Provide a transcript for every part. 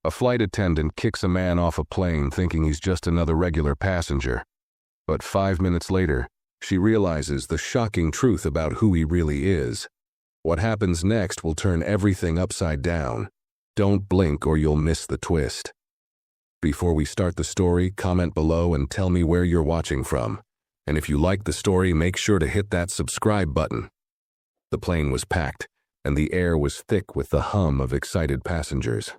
A flight attendant kicks a man off a plane thinking he's just another regular passenger. But 5 minutes later, she realizes the shocking truth about who he really is. What happens next will turn everything upside down. Don't blink or you'll miss the twist. Before we start the story, comment below and tell me where you're watching from. And if you like the story, make sure to hit that subscribe button. The plane was packed, and the air was thick with the hum of excited passengers.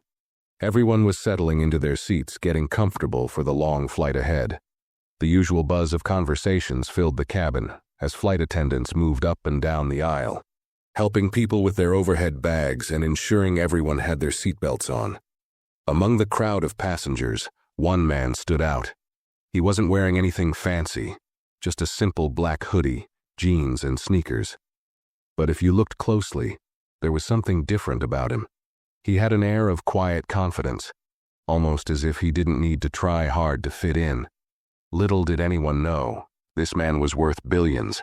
Everyone was settling into their seats, getting comfortable for the long flight ahead. The usual buzz of conversations filled the cabin as flight attendants moved up and down the aisle, helping people with their overhead bags and ensuring everyone had their seatbelts on. Among the crowd of passengers, one man stood out. He wasn't wearing anything fancy, just a simple black hoodie, jeans, and sneakers. But if you looked closely, there was something different about him. He had an air of quiet confidence, almost as if he didn't need to try hard to fit in. Little did anyone know, this man was worth billions,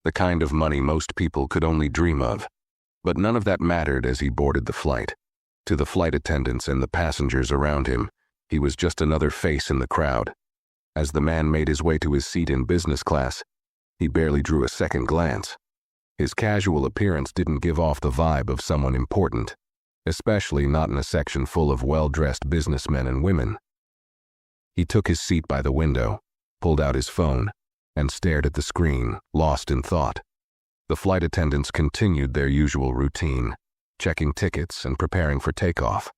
the kind of money most people could only dream of. But none of that mattered as he boarded the flight. To the flight attendants and the passengers around him, he was just another face in the crowd. As the man made his way to his seat in business class, he barely drew a second glance. His casual appearance didn't give off the vibe of someone important, especially not in a section full of well-dressed businessmen and women. He took his seat by the window, pulled out his phone, and stared at the screen, lost in thought. The flight attendants continued their usual routine, checking tickets and preparing for takeoff.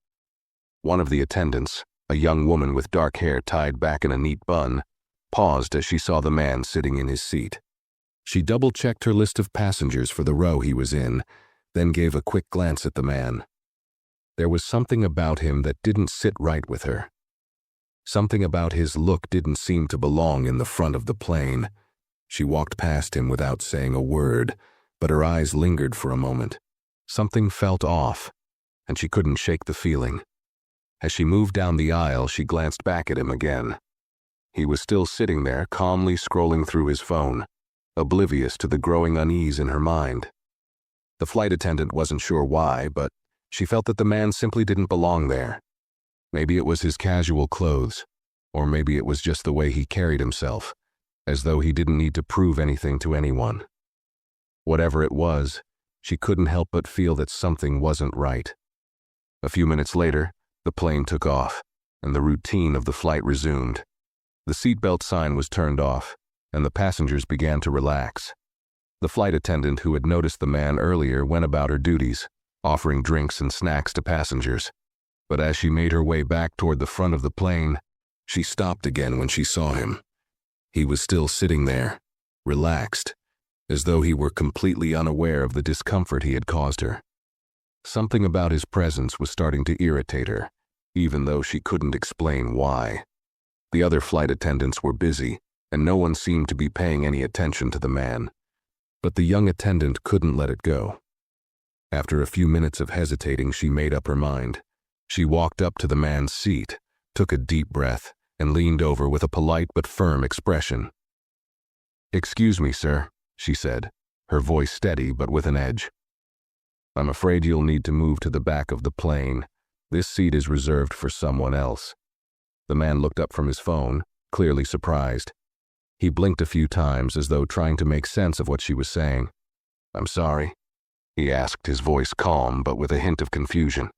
One of the attendants, a young woman with dark hair tied back in a neat bun, paused as she saw the man sitting in his seat. She double-checked her list of passengers for the row he was in, then gave a quick glance at the man. There was something about him that didn't sit right with her. Something about his look didn't seem to belong in the front of the plane. She walked past him without saying a word, but her eyes lingered for a moment. Something felt off, and she couldn't shake the feeling. As she moved down the aisle, she glanced back at him again. He was still sitting there, calmly scrolling through his phone, oblivious to the growing unease in her mind. The flight attendant wasn't sure why, but she felt that the man simply didn't belong there. Maybe it was his casual clothes, or maybe it was just the way he carried himself, as though he didn't need to prove anything to anyone. Whatever it was, she couldn't help but feel that something wasn't right. A few minutes later, the plane took off, and the routine of the flight resumed. The seatbelt sign was turned off, and the passengers began to relax. The flight attendant who had noticed the man earlier went about her duties, offering drinks and snacks to passengers. But as she made her way back toward the front of the plane, she stopped again when she saw him. He was still sitting there, relaxed, as though he were completely unaware of the discomfort he had caused her. Something about his presence was starting to irritate her, even though she couldn't explain why. The other flight attendants were busy, and no one seemed to be paying any attention to the man. But the young attendant couldn't let it go. After a few minutes of hesitating, she made up her mind. She walked up to the man's seat, took a deep breath, and leaned over with a polite but firm expression. "Excuse me, sir," she said, her voice steady but with an edge. "I'm afraid you'll need to move to the back of the plane. This seat is reserved for someone else." The man looked up from his phone, clearly surprised. He blinked a few times as though trying to make sense of what she was saying. "I'm sorry?" he asked, his voice calm but with a hint of confusion.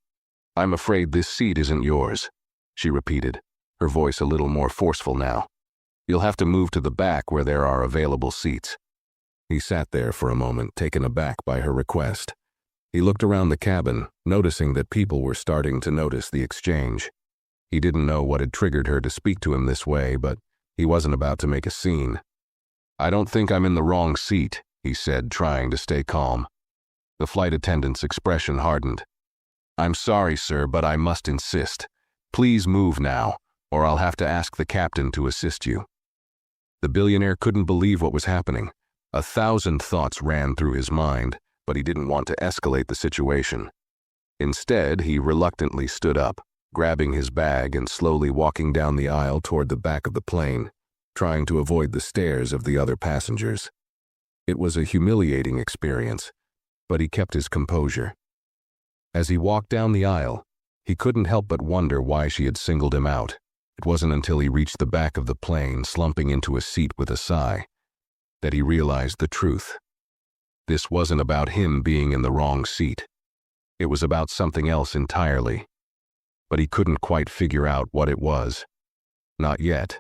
"I'm afraid this seat isn't yours," she repeated, her voice a little more forceful now. "You'll have to move to the back where there are available seats." He sat there for a moment, taken aback by her request. He looked around the cabin, noticing that people were starting to notice the exchange. He didn't know what had triggered her to speak to him this way, but he wasn't about to make a scene. "I don't think I'm in the wrong seat," he said, trying to stay calm. The flight attendant's expression hardened. "I'm sorry, sir, but I must insist. Please move now, or I'll have to ask the captain to assist you." The billionaire couldn't believe what was happening. 1,000 thoughts ran through his mind, but he didn't want to escalate the situation. Instead, he reluctantly stood up, grabbing his bag and slowly walking down the aisle toward the back of the plane, trying to avoid the stares of the other passengers. It was a humiliating experience, but he kept his composure. As he walked down the aisle, He couldn't help but wonder why she had singled him out. It wasn't until he reached the back of the plane, slumping into a seat with a sigh, that he realized the truth. This wasn't about him being in the wrong seat. It was about something else entirely. But he couldn't quite figure out what it was. Not yet.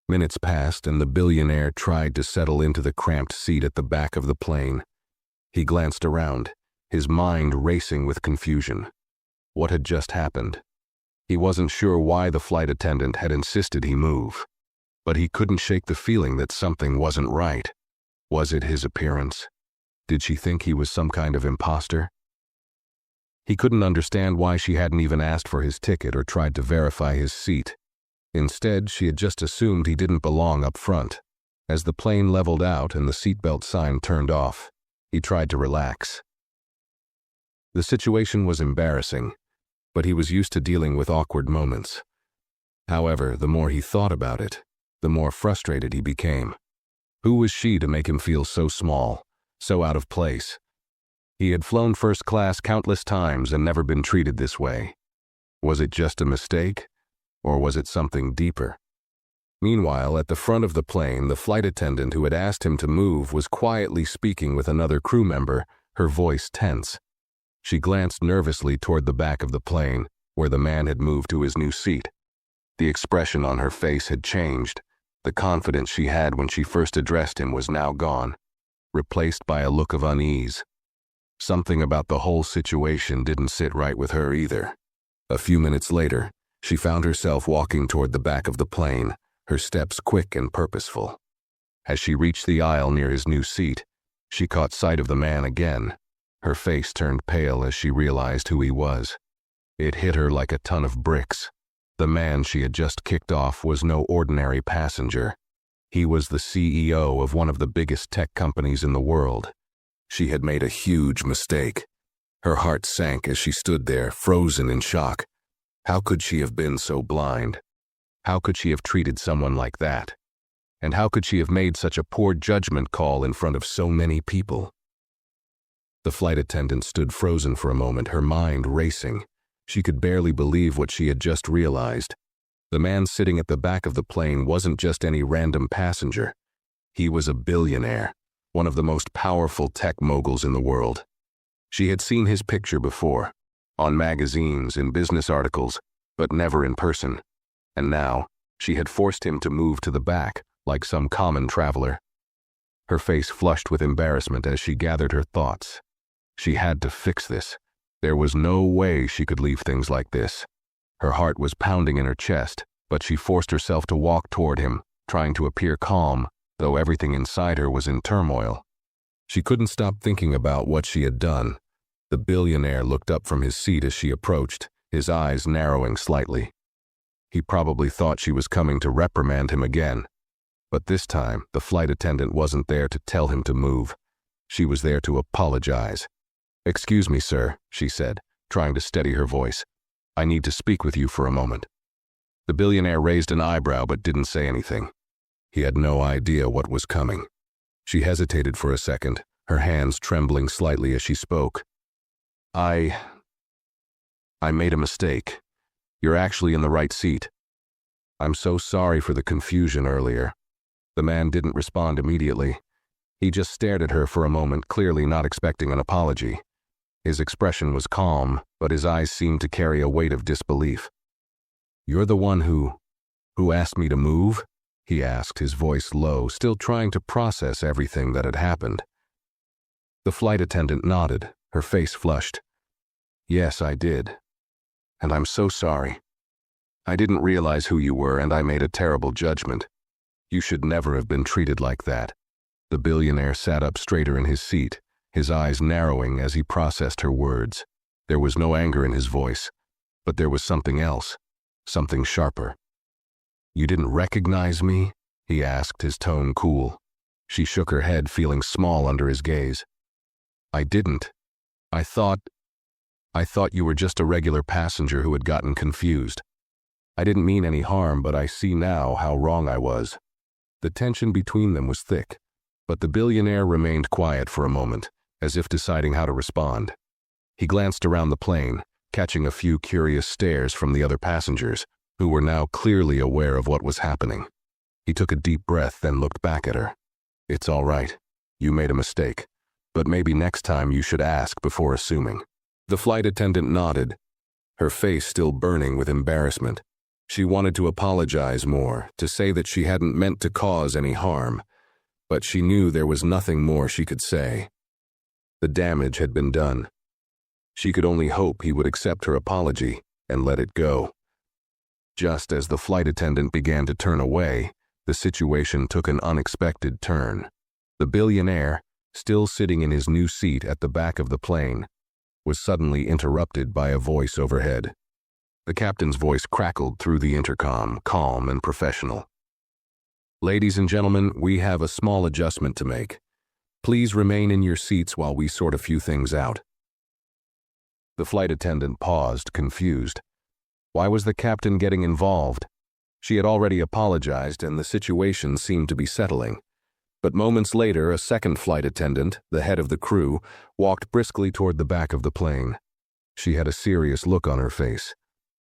Minutes passed, and the billionaire tried to settle into the cramped seat at the back of the plane. He glanced around, his mind racing with confusion. What had just happened? He wasn't sure why the flight attendant had insisted he move, but he couldn't shake the feeling that something wasn't right. Was it his appearance? Did she think he was some kind of imposter? He couldn't understand why she hadn't even asked for his ticket or tried to verify his seat. Instead, she had just assumed he didn't belong up front. As the plane leveled out and the seatbelt sign turned off, he tried to relax. The situation was embarrassing, but he was used to dealing with awkward moments. However, the more he thought about it, the more frustrated he became. Who was she to make him feel so small, so out of place? He had flown first class countless times and never been treated this way. Was it just a mistake? Or was it something deeper? Meanwhile, at the front of the plane, the flight attendant who had asked him to move was quietly speaking with another crew member, her voice tense. She glanced nervously toward the back of the plane, where the man had moved to his new seat. The expression on her face had changed. The confidence she had when she first addressed him was now gone, replaced by a look of unease. Something about the whole situation didn't sit right with her either. A few minutes later, she found herself walking toward the back of the plane, her steps quick and purposeful. As she reached the aisle near his new seat, she caught sight of the man again. Her face turned pale as she realized who he was. It hit her like a ton of bricks. The man she had just kicked off was no ordinary passenger. He was the CEO of one of the biggest tech companies in the world. She had made a huge mistake. Her heart sank as she stood there, frozen in shock. How could she have been so blind? How could she have treated someone like that? And how could she have made such a poor judgment call in front of so many people? The flight attendant stood frozen for a moment, her mind racing. She could barely believe what she had just realized. The man sitting at the back of the plane wasn't just any random passenger. He was a billionaire, one of the most powerful tech moguls in the world. She had seen his picture before, on magazines, in business articles, but never in person. And now, she had forced him to move to the back, like some common traveler. Her face flushed with embarrassment as she gathered her thoughts. She had to fix this. There was no way she could leave things like this. Her heart was pounding in her chest, but she forced herself to walk toward him, trying to appear calm, though everything inside her was in turmoil. She couldn't stop thinking about what she had done. The billionaire looked up from his seat as she approached, his eyes narrowing slightly. He probably thought she was coming to reprimand him again. But this time, the flight attendant wasn't there to tell him to move. She was there to apologize. "Excuse me, sir," she said, trying to steady her voice. "I need to speak with you for a moment." The billionaire raised an eyebrow but didn't say anything. He had no idea what was coming. She hesitated for a second, her hands trembling slightly as she spoke. I made a mistake. You're actually in the right seat. I'm so sorry for the confusion earlier." The man didn't respond immediately. He just stared at her for a moment, clearly not expecting an apology. His expression was calm, but his eyes seemed to carry a weight of disbelief. "You're the one who asked me to move?" he asked, his voice low, still trying to process everything that had happened. The flight attendant nodded, her face flushed. "Yes, I did. And I'm so sorry. I didn't realize who you were, and I made a terrible judgment. You should never have been treated like that." The billionaire sat up straighter in his seat, his eyes narrowing as he processed her words. There was no anger in his voice, but there was something else, something sharper. "You didn't recognize me?" he asked, his tone cool. She shook her head, feeling small under his gaze. "I didn't. I thought you were just a regular passenger who had gotten confused. I didn't mean any harm, but I see now how wrong I was." The tension between them was thick, but the billionaire remained quiet for a moment, as if deciding how to respond. He glanced around the plane, catching a few curious stares from the other passengers, who were now clearly aware of what was happening. He took a deep breath, then looked back at her. "It's all right. You made a mistake. But maybe next time you should ask before assuming." The flight attendant nodded, her face still burning with embarrassment. She wanted to apologize more, to say that she hadn't meant to cause any harm, but she knew there was nothing more she could say. The damage had been done. She could only hope he would accept her apology and let it go. Just as the flight attendant began to turn away, the situation took an unexpected turn. The billionaire, still sitting in his new seat at the back of the plane, was suddenly interrupted by a voice overhead. The captain's voice crackled through the intercom, calm and professional. "Ladies and gentlemen, we have a small adjustment to make. Please remain in your seats while we sort a few things out." The flight attendant paused, confused. Why was the captain getting involved? She had already apologized and the situation seemed to be settling. But moments later, a second flight attendant, the head of the crew, walked briskly toward the back of the plane. She had a serious look on her face,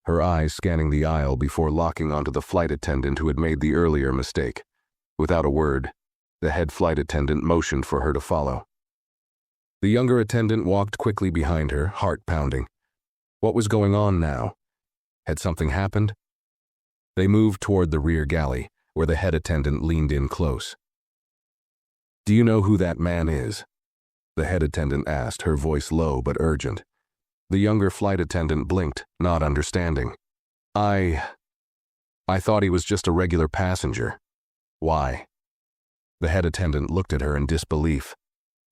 her eyes scanning the aisle before locking onto the flight attendant who had made the earlier mistake. Without a word, the head flight attendant motioned for her to follow. The younger attendant walked quickly behind her, heart pounding. What was going on now? Had something happened? They moved toward the rear galley, where the head attendant leaned in close. "Do you know who that man is?" the head attendant asked, her voice low but urgent. The younger flight attendant blinked, not understanding. I thought he was just a regular passenger." "Why?" The head attendant looked at her in disbelief.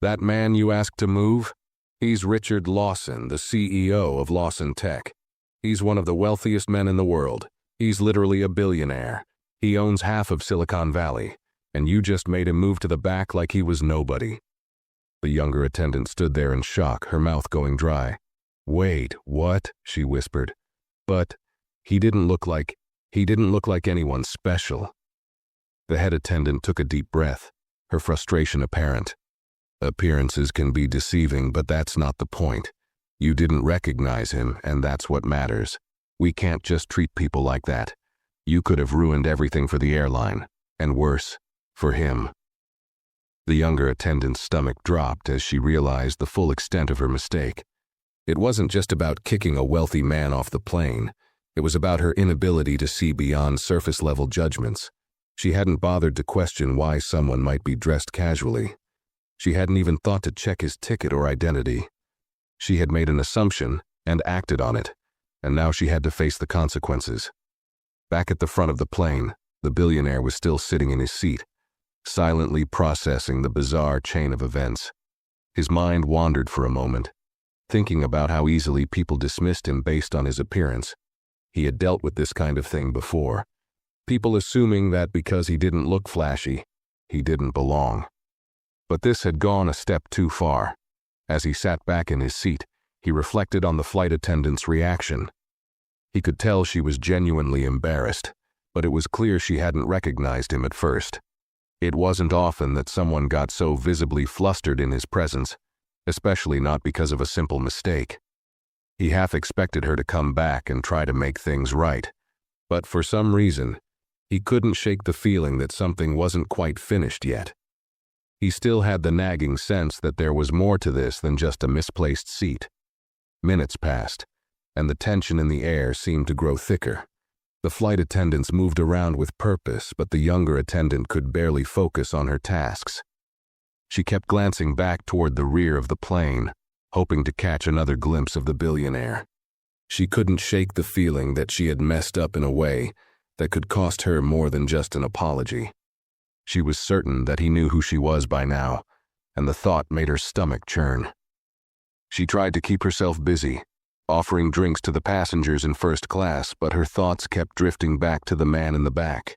"That man you asked to move? He's Richard Lawson, the CEO of Lawson Tech. He's one of the wealthiest men in the world. He's literally a billionaire. He owns half of Silicon Valley, and you just made him move to the back like he was nobody." The younger attendant stood there in shock, her mouth going dry. "Wait, what?" she whispered. "But he didn't look like anyone special." The head attendant took a deep breath, her frustration apparent. "Appearances can be deceiving, but that's not the point. You didn't recognize him, and that's what matters. We can't just treat people like that. You could have ruined everything for the airline, and worse, for him." The younger attendant's stomach dropped as she realized the full extent of her mistake. It wasn't just about kicking a wealthy man off the plane. It was about her inability to see beyond surface-level judgments. She hadn't bothered to question why someone might be dressed casually. She hadn't even thought to check his ticket or identity. She had made an assumption and acted on it, and now she had to face the consequences. Back at the front of the plane, the billionaire was still sitting in his seat, silently processing the bizarre chain of events. His mind wandered for a moment, thinking about how easily people dismissed him based on his appearance. He had dealt with this kind of thing before. People assuming that because he didn't look flashy, he didn't belong. But this had gone a step too far. As he sat back in his seat, he reflected on the flight attendant's reaction. He could tell she was genuinely embarrassed, but it was clear she hadn't recognized him at first. It wasn't often that someone got so visibly flustered in his presence, especially not because of a simple mistake. He half expected her to come back and try to make things right, but for some reason, he couldn't shake the feeling that something wasn't quite finished yet. He still had the nagging sense that there was more to this than just a misplaced seat. Minutes passed, and the tension in the air seemed to grow thicker. The flight attendants moved around with purpose, but the younger attendant could barely focus on her tasks. She kept glancing back toward the rear of the plane, hoping to catch another glimpse of the billionaire. She couldn't shake the feeling that she had messed up in a way that could cost her more than just an apology. She was certain that he knew who she was by now, and the thought made her stomach churn. She tried to keep herself busy, offering drinks to the passengers in first class, but her thoughts kept drifting back to the man in the back.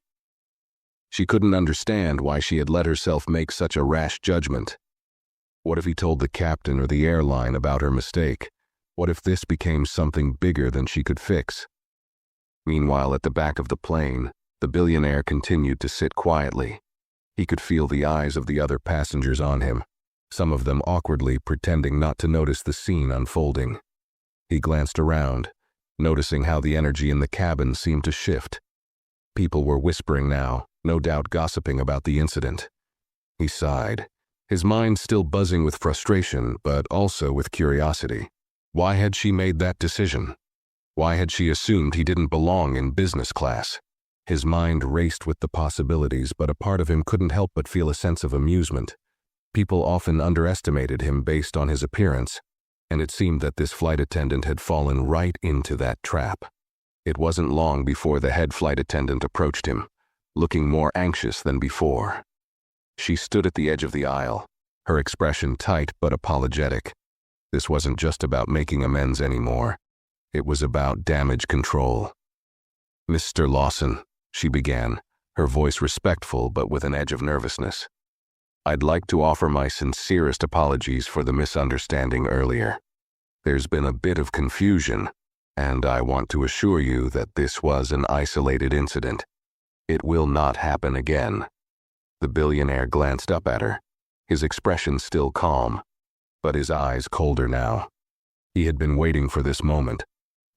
She couldn't understand why she had let herself make such a rash judgment. What if he told the captain or the airline about her mistake? What if this became something bigger than she could fix? Meanwhile, at the back of the plane, the billionaire continued to sit quietly. He could feel the eyes of the other passengers on him, some of them awkwardly pretending not to notice the scene unfolding. He glanced around, noticing how the energy in the cabin seemed to shift. People were whispering now, no doubt gossiping about the incident. He sighed, his mind still buzzing with frustration, but also with curiosity. Why had she made that decision? Why had she assumed he didn't belong in business class? His mind raced with the possibilities, but a part of him couldn't help but feel a sense of amusement. People often underestimated him based on his appearance, and it seemed that this flight attendant had fallen right into that trap. It wasn't long before the head flight attendant approached him, looking more anxious than before. She stood at the edge of the aisle, her expression tight but apologetic. This wasn't just about making amends anymore. It was about damage control. "Mr. Lawson," she began, her voice respectful but with an edge of nervousness. "I'd like to offer my sincerest apologies for the misunderstanding earlier. There's been a bit of confusion, and I want to assure you that this was an isolated incident. It will not happen again." The billionaire glanced up at her, his expression still calm, but his eyes colder now. He had been waiting for this moment,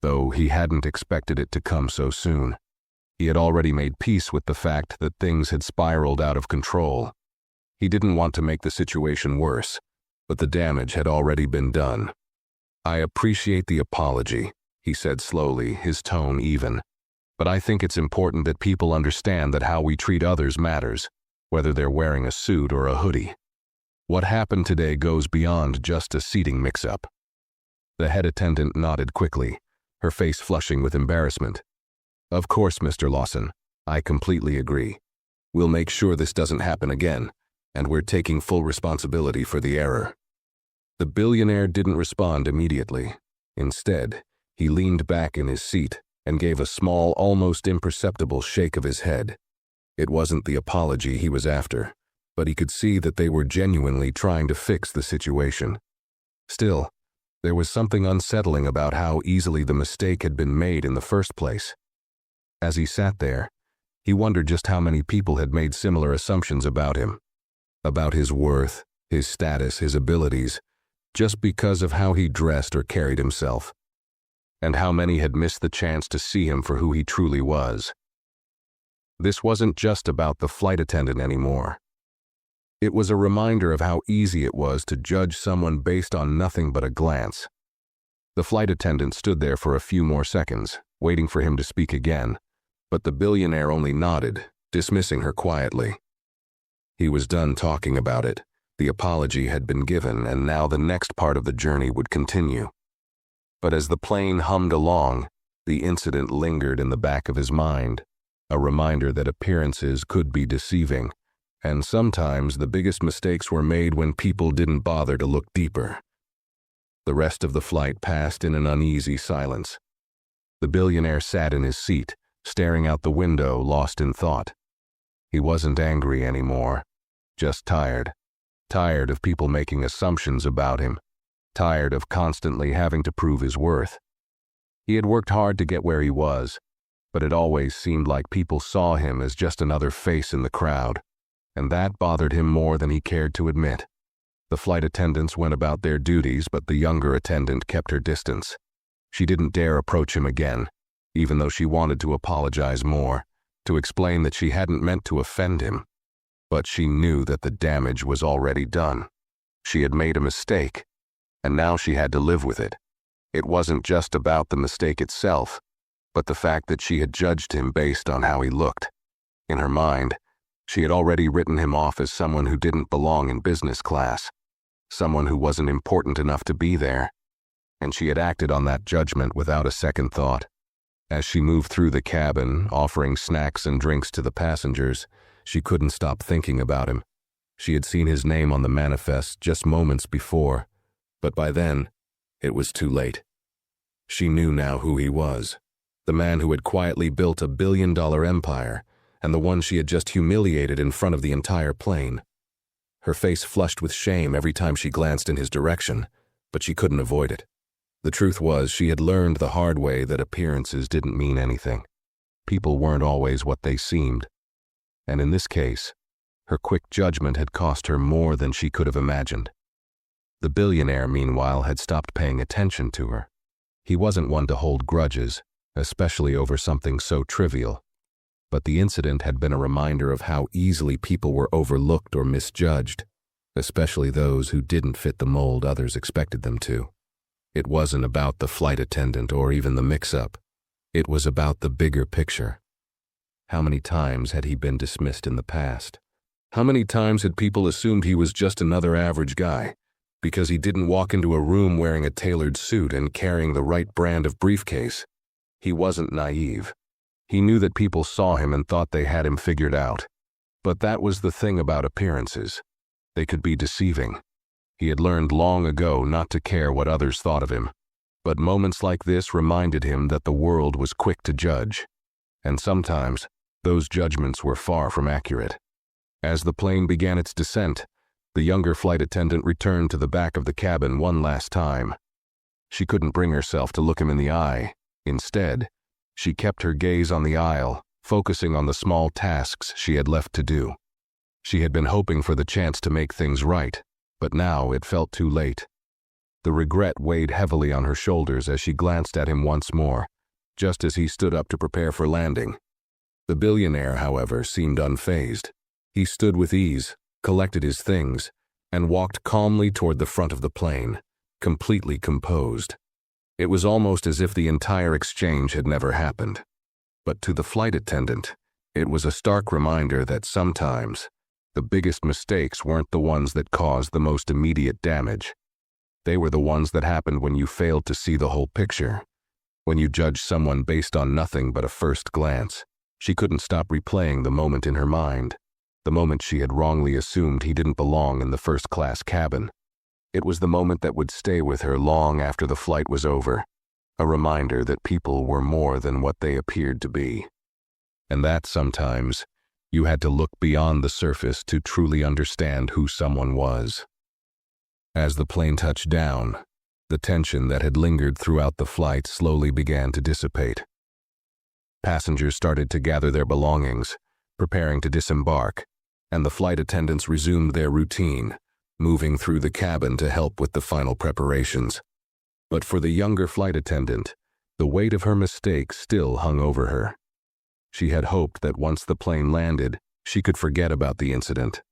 though he hadn't expected it to come so soon. He had already made peace with the fact that things had spiraled out of control. He didn't want to make the situation worse, but the damage had already been done. "I appreciate the apology," he said slowly, his tone even. "But I think it's important that people understand that how we treat others matters, whether they're wearing a suit or a hoodie. What happened today goes beyond just a seating mix-up." The head attendant nodded quickly, her face flushing with embarrassment. "Of course, Mr. Lawson, I completely agree. We'll make sure this doesn't happen again, and we're taking full responsibility for the error." The billionaire didn't respond immediately. Instead, he leaned back in his seat and gave a small, almost imperceptible shake of his head. It wasn't the apology he was after, but he could see that they were genuinely trying to fix the situation. Still, there was something unsettling about how easily the mistake had been made in the first place. As he sat there, he wondered just how many people had made similar assumptions about him, about his worth, his status, his abilities, just because of how he dressed or carried himself, and how many had missed the chance to see him for who he truly was. This wasn't just about the flight attendant anymore. It was a reminder of how easy it was to judge someone based on nothing but a glance. The flight attendant stood there for a few more seconds, waiting for him to speak again, but the billionaire only nodded, dismissing her quietly. He was done talking about it. The apology had been given, and now the next part of the journey would continue. But as the plane hummed along, the incident lingered in the back of his mind, a reminder that appearances could be deceiving, and sometimes the biggest mistakes were made when people didn't bother to look deeper. The rest of the flight passed in an uneasy silence. The billionaire sat in his seat, staring out the window, lost in thought. He wasn't angry anymore, just tired. Tired of people making assumptions about him. Tired of constantly having to prove his worth. He had worked hard to get where he was, but it always seemed like people saw him as just another face in the crowd, and that bothered him more than he cared to admit. The flight attendants went about their duties, but the younger attendant kept her distance. She didn't dare approach him again, even though she wanted to apologize more, to explain that she hadn't meant to offend him. But she knew that the damage was already done. She had made a mistake, and now she had to live with it. It wasn't just about the mistake itself, but the fact that she had judged him based on how he looked. In her mind, she had already written him off as someone who didn't belong in business class, someone who wasn't important enough to be there, and she had acted on that judgment without a second thought. As she moved through the cabin, offering snacks and drinks to the passengers, she couldn't stop thinking about him. She had seen his name on the manifest just moments before, but by then, it was too late. She knew now who he was, the man who had quietly built a billion-dollar empire, and the one she had just humiliated in front of the entire plane. Her face flushed with shame every time she glanced in his direction, but she couldn't avoid it. The truth was, she had learned the hard way that appearances didn't mean anything. People weren't always what they seemed. And in this case, her quick judgment had cost her more than she could have imagined. The billionaire, meanwhile, had stopped paying attention to her. He wasn't one to hold grudges, especially over something so trivial. But the incident had been a reminder of how easily people were overlooked or misjudged, especially those who didn't fit the mold others expected them to. It wasn't about the flight attendant or even the mix-up. It was about the bigger picture. How many times had he been dismissed in the past? How many times had people assumed he was just another average guy because he didn't walk into a room wearing a tailored suit and carrying the right brand of briefcase? He wasn't naive. He knew that people saw him and thought they had him figured out. But that was the thing about appearances. They could be deceiving. He had learned long ago not to care what others thought of him. But moments like this reminded him that the world was quick to judge. And sometimes, those judgments were far from accurate. As the plane began its descent, the younger flight attendant returned to the back of the cabin one last time. She couldn't bring herself to look him in the eye. Instead, she kept her gaze on the aisle, focusing on the small tasks she had left to do. She had been hoping for the chance to make things right, but now it felt too late. The regret weighed heavily on her shoulders as she glanced at him once more, just as he stood up to prepare for landing. The billionaire, however, seemed unfazed. He stood with ease, collected his things, and walked calmly toward the front of the plane, completely composed. It was almost as if the entire exchange had never happened. But to the flight attendant, it was a stark reminder that sometimes the biggest mistakes weren't the ones that caused the most immediate damage. They were the ones that happened when you failed to see the whole picture, when you judged someone based on nothing but a first glance. She couldn't stop replaying the moment in her mind, the moment she had wrongly assumed he didn't belong in the first-class cabin. It was the moment that would stay with her long after the flight was over, a reminder that people were more than what they appeared to be. And that sometimes you had to look beyond the surface to truly understand who someone was. As the plane touched down, the tension that had lingered throughout the flight slowly began to dissipate. Passengers started to gather their belongings, preparing to disembark, and the flight attendants resumed their routine, moving through the cabin to help with the final preparations. But for the younger flight attendant, the weight of her mistake still hung over her. She had hoped that once the plane landed, she could forget about the incident.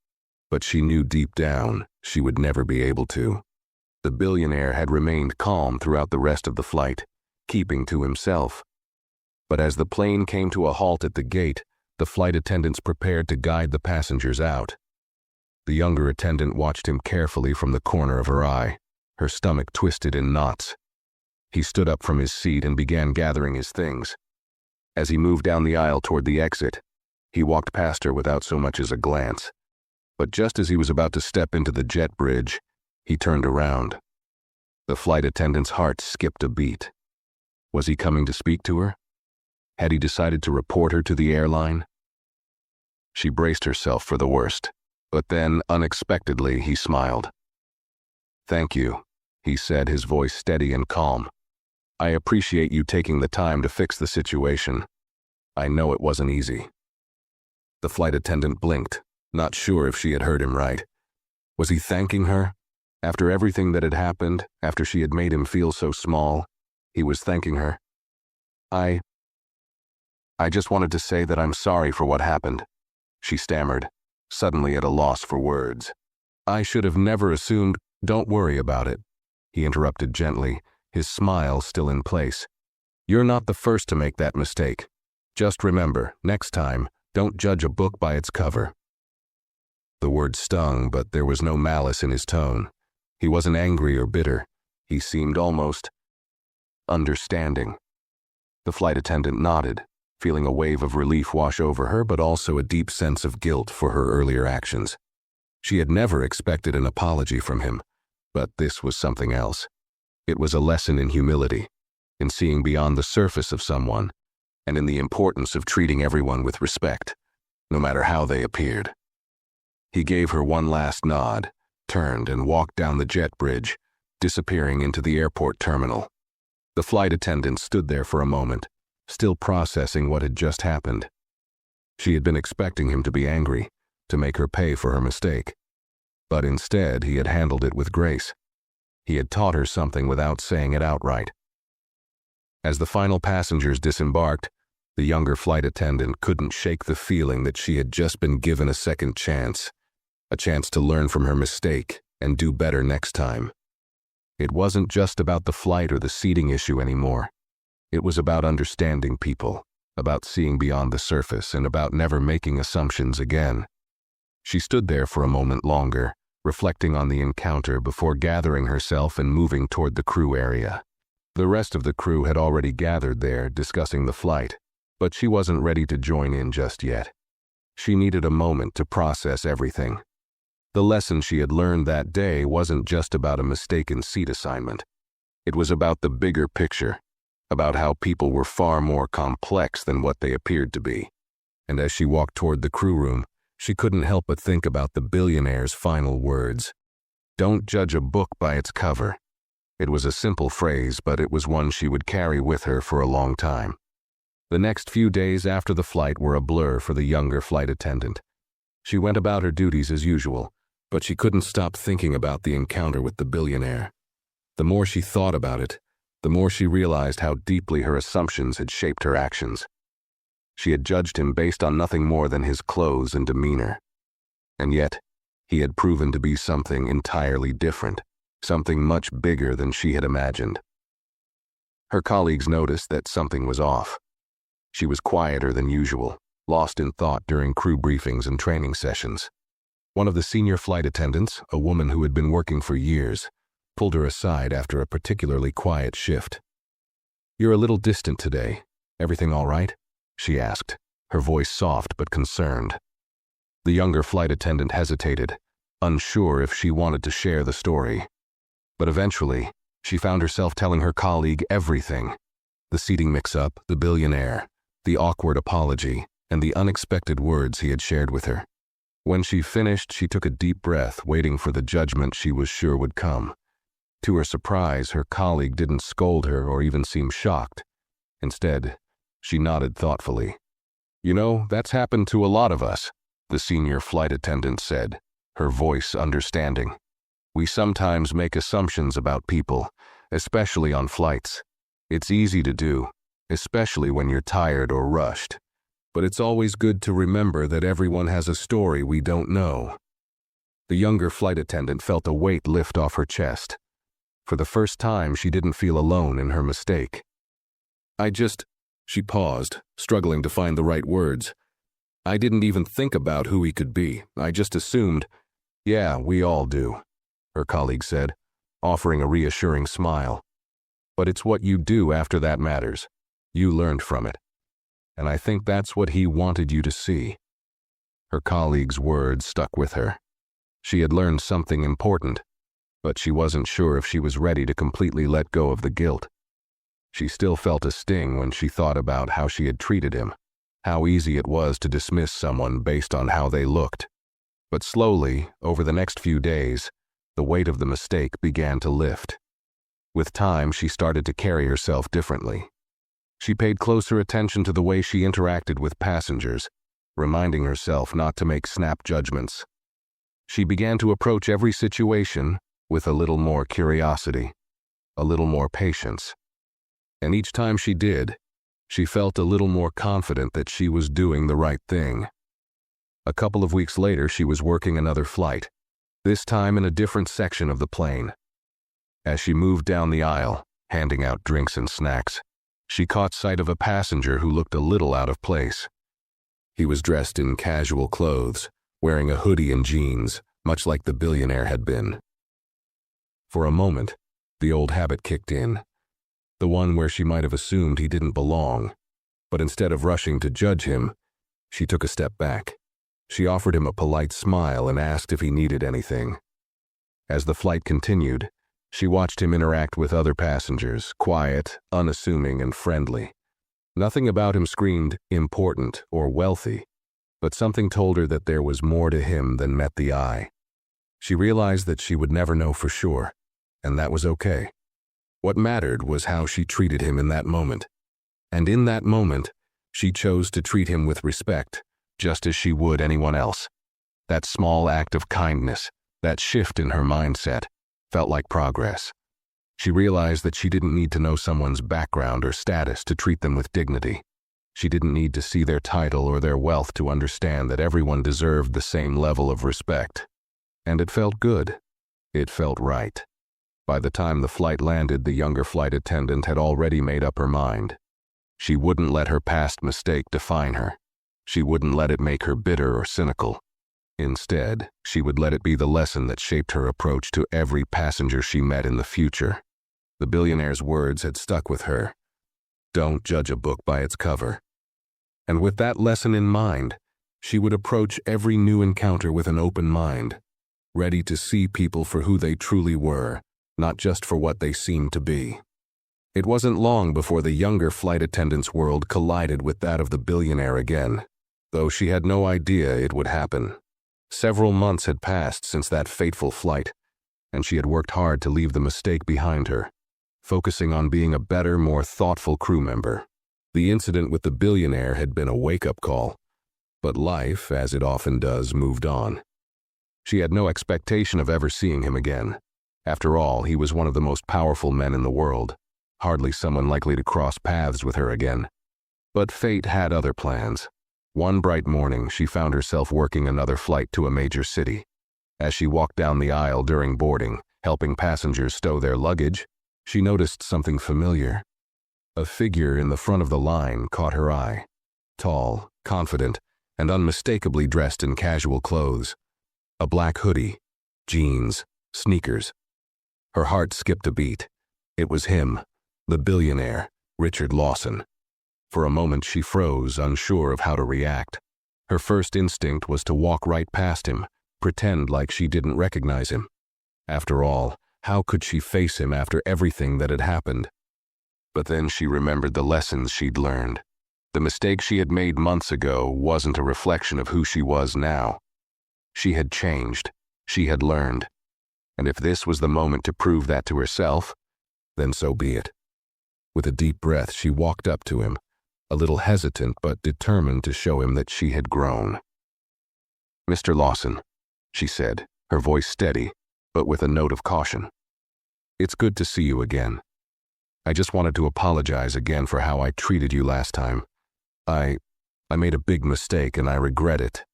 But she knew deep down she would never be able to. The billionaire had remained calm throughout the rest of the flight, keeping to himself. But as the plane came to a halt at the gate, the flight attendants prepared to guide the passengers out. The younger attendant watched him carefully from the corner of her eye, her stomach twisted in knots. He stood up from his seat and began gathering his things. As he moved down the aisle toward the exit, he walked past her without so much as a glance. But just as he was about to step into the jet bridge, he turned around. The flight attendant's heart skipped a beat. Was he coming to speak to her? Had he decided to report her to the airline? She braced herself for the worst. But then, unexpectedly, he smiled. "Thank you," he said, his voice steady and calm. "I appreciate you taking the time to fix the situation. I know it wasn't easy." The flight attendant blinked, not sure if she had heard him right. Was he thanking her? After everything that had happened, after she had made him feel so small, he was thanking her. I just wanted to say that I'm sorry for what happened," she stammered, suddenly at a loss for words. "I should have never assumed—" "Don't worry about it," he interrupted gently, his smile still in place. "You're not the first to make that mistake. Just remember, next time, don't judge a book by its cover." The word stung, but there was no malice in his tone. He wasn't angry or bitter. He seemed almost understanding. The flight attendant nodded, feeling a wave of relief wash over her, but also a deep sense of guilt for her earlier actions. She had never expected an apology from him, but this was something else. It was a lesson in humility, in seeing beyond the surface of someone, and in the importance of treating everyone with respect, no matter how they appeared. He gave her one last nod, turned and walked down the jet bridge, disappearing into the airport terminal. The flight attendant stood there for a moment, still processing what had just happened. She had been expecting him to be angry, to make her pay for her mistake. But instead, he had handled it with grace. He had taught her something without saying it outright. As the final passengers disembarked, the younger flight attendant couldn't shake the feeling that she had just been given a second chance, a chance to learn from her mistake and do better next time. It wasn't just about the flight or the seating issue anymore. It was about understanding people, about seeing beyond the surface, and about never making assumptions again. She stood there for a moment longer, reflecting on the encounter before gathering herself and moving toward the crew area. The rest of the crew had already gathered there, discussing the flight, but she wasn't ready to join in just yet. She needed a moment to process everything. The lesson she had learned that day wasn't just about a mistaken seat assignment. It was about the bigger picture, about how people were far more complex than what they appeared to be. And as she walked toward the crew room, she couldn't help but think about the billionaire's final words. "Don't judge a book by its cover." It was a simple phrase, but it was one she would carry with her for a long time. The next few days after the flight were a blur for the younger flight attendant. She went about her duties as usual, but she couldn't stop thinking about the encounter with the billionaire. The more she thought about it, the more she realized how deeply her assumptions had shaped her actions. She had judged him based on nothing more than his clothes and demeanor. And yet, he had proven to be something entirely different, something much bigger than she had imagined. Her colleagues noticed that something was off. She was quieter than usual, lost in thought during crew briefings and training sessions. One of the senior flight attendants, a woman who had been working for years, pulled her aside after a particularly quiet shift. "You're a little distant today. Everything all right?" she asked, her voice soft but concerned. The younger flight attendant hesitated, unsure if she wanted to share the story. But eventually, she found herself telling her colleague everything: the seating mix-up, the billionaire, the awkward apology, and the unexpected words he had shared with her. When she finished, she took a deep breath, waiting for the judgment she was sure would come. To her surprise, her colleague didn't scold her or even seem shocked. Instead, she nodded thoughtfully. "You know, that's happened to a lot of us," the senior flight attendant said, her voice understanding. "We sometimes make assumptions about people, especially on flights. It's easy to do, especially when you're tired or rushed. But it's always good to remember that everyone has a story we don't know." The younger flight attendant felt a weight lift off her chest. For the first time, she didn't feel alone in her mistake. She paused, struggling to find the right words. "I didn't even think about who he could be. I just assumed." "Yeah, we all do," her colleague said, offering a reassuring smile. "But it's what you do after that matters. You learned from it. And I think that's what he wanted you to see." Her colleague's words stuck with her. She had learned something important, but she wasn't sure if she was ready to completely let go of the guilt. She still felt a sting when she thought about how she had treated him, how easy it was to dismiss someone based on how they looked. But slowly, over the next few days, the weight of the mistake began to lift. With time, she started to carry herself differently. She paid closer attention to the way she interacted with passengers, reminding herself not to make snap judgments. She began to approach every situation with a little more curiosity, a little more patience. And each time she did, she felt a little more confident that she was doing the right thing. A couple of weeks later, she was working another flight, this time in a different section of the plane. As she moved down the aisle, handing out drinks and snacks, she caught sight of a passenger who looked a little out of place. He was dressed in casual clothes, wearing a hoodie and jeans, much like the billionaire had been. For a moment, the old habit kicked in, the one where she might have assumed he didn't belong. But instead of rushing to judge him, she took a step back. She offered him a polite smile and asked if he needed anything. As the flight continued, she watched him interact with other passengers, quiet, unassuming, and friendly. Nothing about him screamed important or wealthy, but something told her that there was more to him than met the eye. She realized that she would never know for sure, and that was okay. What mattered was how she treated him in that moment. And in that moment, she chose to treat him with respect, just as she would anyone else. That small act of kindness, that shift in her mindset, felt like progress. She realized that she didn't need to know someone's background or status to treat them with dignity. She didn't need to see their title or their wealth to understand that everyone deserved the same level of respect. And it felt good. It felt right. By the time the flight landed, the younger flight attendant had already made up her mind. She wouldn't let her past mistake define her. She wouldn't let it make her bitter or cynical. Instead, she would let it be the lesson that shaped her approach to every passenger she met in the future. The billionaire's words had stuck with her. Don't judge a book by its cover. And with that lesson in mind, she would approach every new encounter with an open mind, ready to see people for who they truly were, not just for what they seemed to be. It wasn't long before the younger flight attendant's world collided with that of the billionaire again, though she had no idea it would happen. Several months had passed since that fateful flight, and she had worked hard to leave the mistake behind her, focusing on being a better, more thoughtful crew member. The incident with the billionaire had been a wake-up call, but life, as it often does, moved on. She had no expectation of ever seeing him again. After all, he was one of the most powerful men in the world, hardly someone likely to cross paths with her again. But fate had other plans. One bright morning, she found herself working another flight to a major city. As she walked down the aisle during boarding, helping passengers stow their luggage, she noticed something familiar. A figure in the front of the line caught her eye. Tall, confident, and unmistakably dressed in casual clothes. A black hoodie, jeans, sneakers. Her heart skipped a beat. It was him, the billionaire, Richard Lawson. For a moment she froze, unsure of how to react. Her first instinct was to walk right past him, pretend like she didn't recognize him. After all, how could she face him after everything that had happened? But then she remembered the lessons she'd learned. The mistake she had made months ago wasn't a reflection of who she was now. She had changed. She had learned. And if this was the moment to prove that to herself, then so be it. With a deep breath, she walked up to him, a little hesitant but determined to show him that she had grown. "Mr. Lawson," she said, her voice steady, but with a note of caution. "It's good to see you again. I just wanted to apologize again for how I treated you last time. I made a big mistake and I regret it."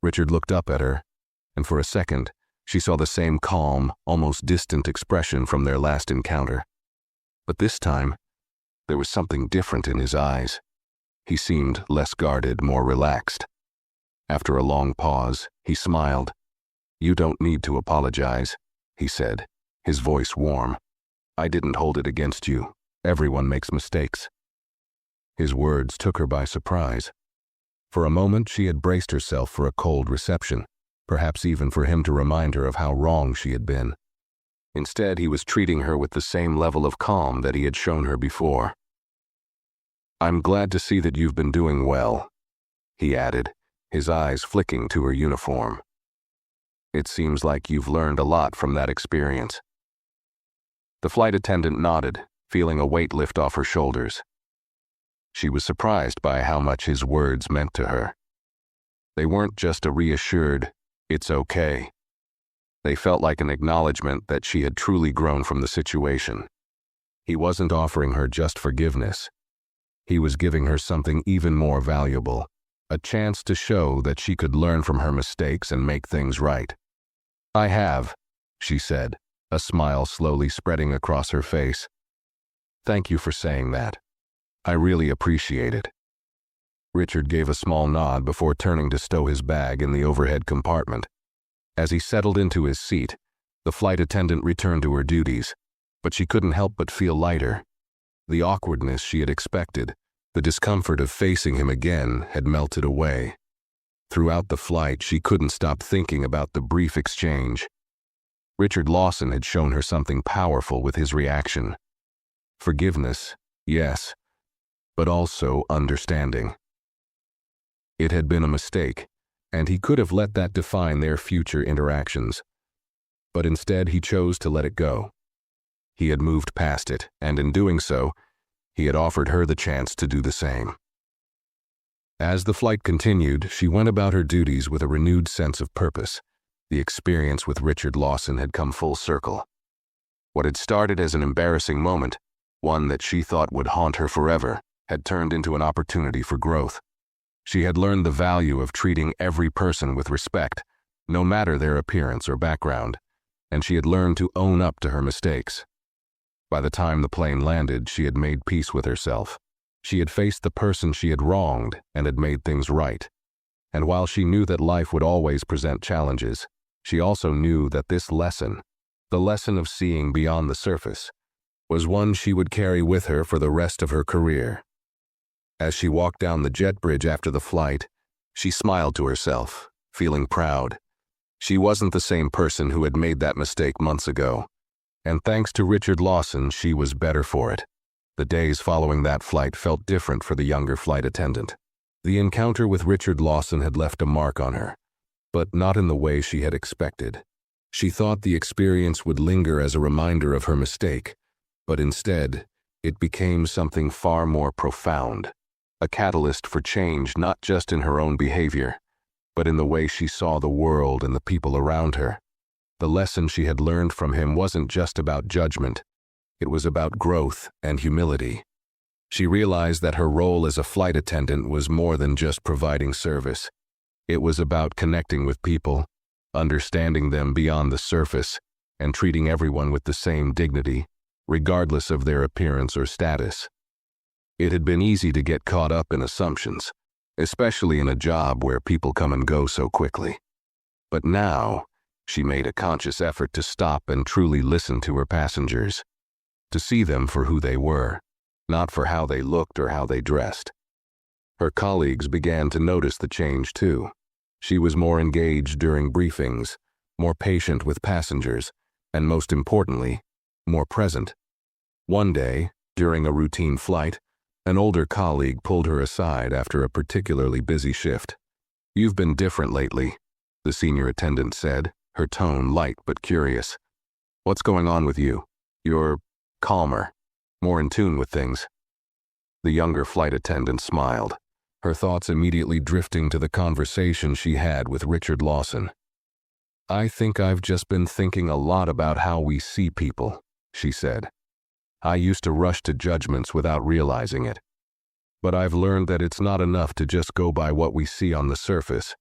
Richard looked up at her, and for a second, she saw the same calm, almost distant expression from their last encounter. But this time, there was something different in his eyes. He seemed less guarded, more relaxed. After a long pause, he smiled. "You don't need to apologize," he said, his voice warm. "I didn't hold it against you. Everyone makes mistakes." His words took her by surprise. For a moment, she had braced herself for a cold reception, perhaps even for him to remind her of how wrong she had been. Instead, he was treating her with the same level of calm that he had shown her before. "I'm glad to see that you've been doing well," he added, his eyes flicking to her uniform. "It seems like you've learned a lot from that experience." The flight attendant nodded, feeling a weight lift off her shoulders. She was surprised by how much his words meant to her. They weren't just a reassured, "It's okay." They felt like an acknowledgement that she had truly grown from the situation. He wasn't offering her just forgiveness. He was giving her something even more valuable, a chance to show that she could learn from her mistakes and make things right. "I have," she said, a smile slowly spreading across her face. "Thank you for saying that. I really appreciate it." Richard gave a small nod before turning to stow his bag in the overhead compartment. As he settled into his seat, the flight attendant returned to her duties, but she couldn't help but feel lighter. The awkwardness she had expected, the discomfort of facing him again, had melted away. Throughout the flight, she couldn't stop thinking about the brief exchange. Richard Lawson had shown her something powerful with his reaction. Forgiveness, yes, but also understanding. It had been a mistake, and he could have let that define their future interactions. But instead, he chose to let it go. He had moved past it, and in doing so, he had offered her the chance to do the same. As the flight continued, she went about her duties with a renewed sense of purpose. The experience with Richard Lawson had come full circle. What had started as an embarrassing moment, one that she thought would haunt her forever, had turned into an opportunity for growth. She had learned the value of treating every person with respect, no matter their appearance or background, and she had learned to own up to her mistakes. By the time the plane landed, she had made peace with herself. She had faced the person she had wronged and had made things right. And while she knew that life would always present challenges, she also knew that this lesson, the lesson of seeing beyond the surface, was one she would carry with her for the rest of her career. As she walked down the jet bridge after the flight, she smiled to herself, feeling proud. She wasn't the same person who had made that mistake months ago, and thanks to Richard Lawson, she was better for it. The days following that flight felt different for the younger flight attendant. The encounter with Richard Lawson had left a mark on her, but not in the way she had expected. She thought the experience would linger as a reminder of her mistake, but instead, it became something far more profound, a catalyst for change not just in her own behavior, but in the way she saw the world and the people around her. The lesson she had learned from him wasn't just about judgment, it was about growth and humility. She realized that her role as a flight attendant was more than just providing service. It was about connecting with people, understanding them beyond the surface, and treating everyone with the same dignity, regardless of their appearance or status. It had been easy to get caught up in assumptions, especially in a job where people come and go so quickly. But now, she made a conscious effort to stop and truly listen to her passengers, to see them for who they were, not for how they looked or how they dressed. Her colleagues began to notice the change too. She was more engaged during briefings, more patient with passengers, and most importantly, more present. One day, during a routine flight, an older colleague pulled her aside after a particularly busy shift. "You've been different lately," the senior attendant said, her tone light but curious. "What's going on with you? You're calmer, more in tune with things." The younger flight attendant smiled, her thoughts immediately drifting to the conversation she had with Richard Lawson. "I think I've just been thinking a lot about how we see people," she said. "I used to rush to judgments without realizing it. But I've learned that it's not enough to just go by what we see on the surface.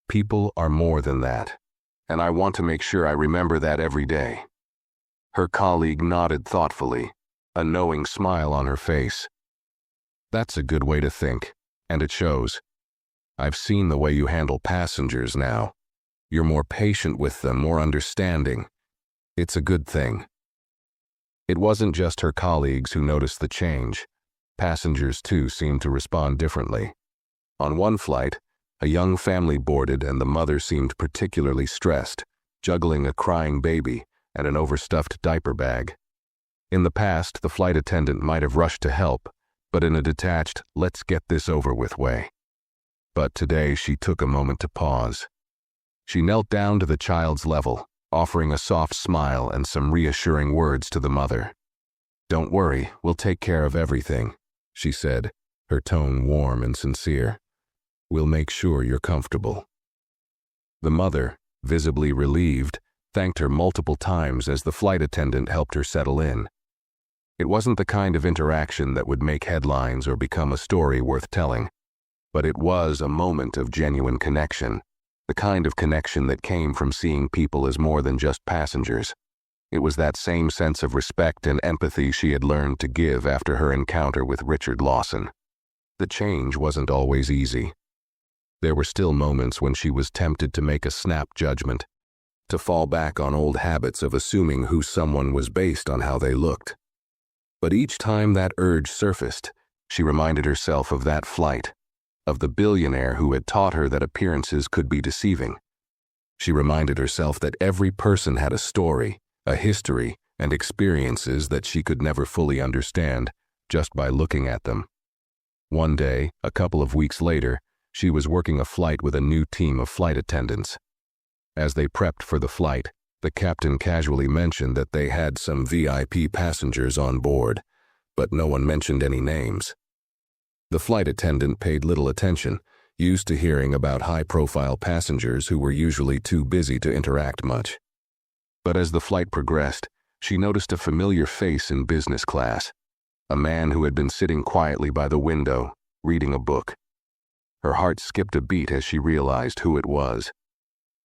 People are more than that, and I want to make sure I remember that every day." Her colleague nodded thoughtfully, a knowing smile on her face. "That's a good way to think, and it shows. I've seen the way you handle passengers now. You're more patient with them, more understanding. It's a good thing." It wasn't just her colleagues who noticed the change. Passengers too seemed to respond differently. On one flight, a young family boarded and the mother seemed particularly stressed, juggling a crying baby and an overstuffed diaper bag. In the past, the flight attendant might have rushed to help, but in a detached, let's get this over with way. But today she took a moment to pause. She knelt down to the child's level, offering a soft smile and some reassuring words to the mother. "Don't worry, we'll take care of everything," she said, her tone warm and sincere. "We'll make sure you're comfortable." The mother, visibly relieved, thanked her multiple times as the flight attendant helped her settle in. It wasn't the kind of interaction that would make headlines or become a story worth telling, but it was a moment of genuine connection, the kind of connection that came from seeing people as more than just passengers. It was that same sense of respect and empathy she had learned to give after her encounter with Richard Lawson. The change wasn't always easy. There were still moments when she was tempted to make a snap judgment, to fall back on old habits of assuming who someone was based on how they looked. But each time that urge surfaced, she reminded herself of that flight, of the billionaire who had taught her that appearances could be deceiving. She reminded herself that every person had a story, a history, and experiences that she could never fully understand just by looking at them. One day, a couple of weeks later, she was working a flight with a new team of flight attendants. As they prepped for the flight, the captain casually mentioned that they had some VIP passengers on board, but no one mentioned any names. The flight attendant paid little attention, used to hearing about high-profile passengers who were usually too busy to interact much. But as the flight progressed, she noticed a familiar face in business class, a man who had been sitting quietly by the window, reading a book. Her heart skipped a beat as she realized who it was.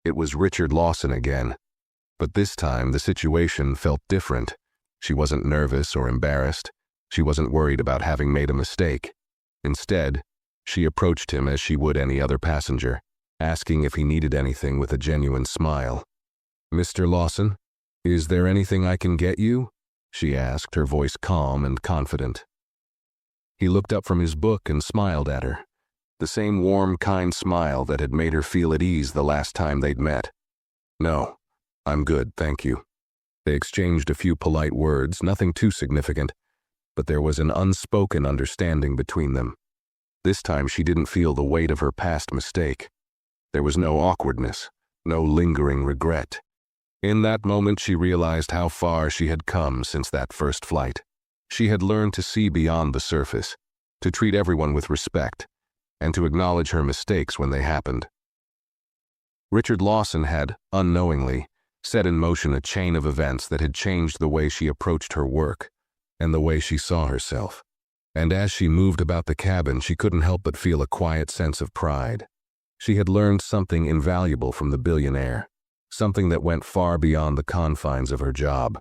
It was Richard Lawson again. But this time the situation felt different. She wasn't nervous or embarrassed. She wasn't worried about having made a mistake. Instead, she approached him as she would any other passenger, asking if he needed anything with a genuine smile. "Mr. Lawson, is there anything I can get you?" she asked, her voice calm and confident. He looked up from his book and smiled at her, the same warm, kind smile that had made her feel at ease the last time they'd met. "No, I'm good, thank you." They exchanged a few polite words, nothing too significant, but there was an unspoken understanding between them. This time she didn't feel the weight of her past mistake. There was no awkwardness, no lingering regret. In that moment she realized how far she had come since that first flight. She had learned to see beyond the surface, to treat everyone with respect, and to acknowledge her mistakes when they happened. Richard Lawson had, unknowingly, set in motion a chain of events that had changed the way she approached her work and the way she saw herself. And as she moved about the cabin, she couldn't help but feel a quiet sense of pride. She had learned something invaluable from the billionaire, something that went far beyond the confines of her job.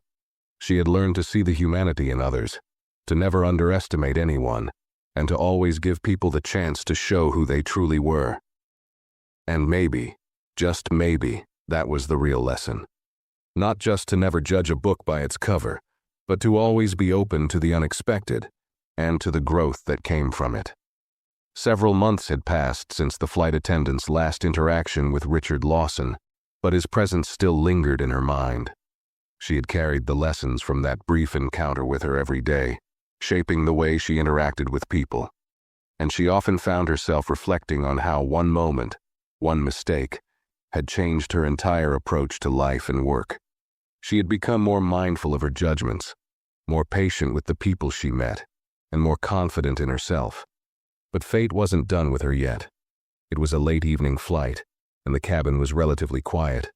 She had learned to see the humanity in others, to never underestimate anyone, and to always give people the chance to show who they truly were. And maybe, just maybe, that was the real lesson. Not just to never judge a book by its cover, but to always be open to the unexpected and to the growth that came from it. Several months had passed since the flight attendant's last interaction with Richard Lawson, but his presence still lingered in her mind. She had carried the lessons from that brief encounter with her every day, shaping the way she interacted with people. And she often found herself reflecting on how one moment, one mistake, had changed her entire approach to life and work. She had become more mindful of her judgments, more patient with the people she met, and more confident in herself. But fate wasn't done with her yet. It was a late evening flight, and the cabin was relatively quiet.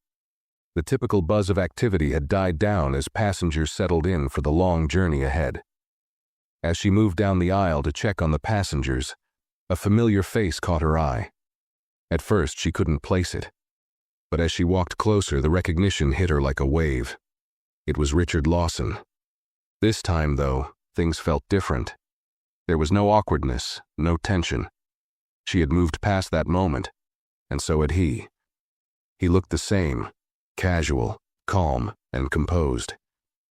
The typical buzz of activity had died down as passengers settled in for the long journey ahead. As she moved down the aisle to check on the passengers, a familiar face caught her eye. At first, she couldn't place it. But as she walked closer, the recognition hit her like a wave. It was Richard Lawson. This time, though, things felt different. There was no awkwardness, no tension. She had moved past that moment, and so had he. He looked the same, casual, calm, and composed.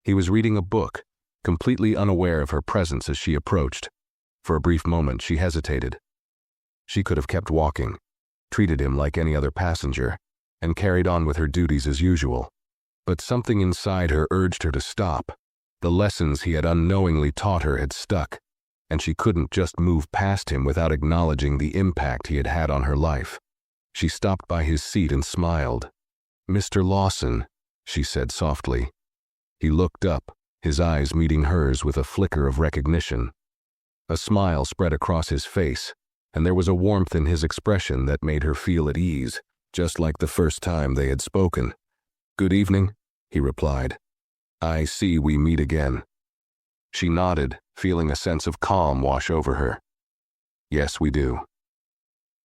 He was reading a book, completely unaware of her presence as she approached. For a brief moment, she hesitated. She could have kept walking, treated him like any other passenger, and carried on with her duties as usual. But something inside her urged her to stop. The lessons he had unknowingly taught her had stuck, and she couldn't just move past him without acknowledging the impact he had had on her life. She stopped by his seat and smiled. "Mr. Lawson," she said softly. He looked up, his eyes meeting hers with a flicker of recognition. A smile spread across his face, and there was a warmth in his expression that made her feel at ease, just like the first time they had spoken. "Good evening," he replied. "I see we meet again." She nodded, feeling a sense of calm wash over her. "Yes, we do.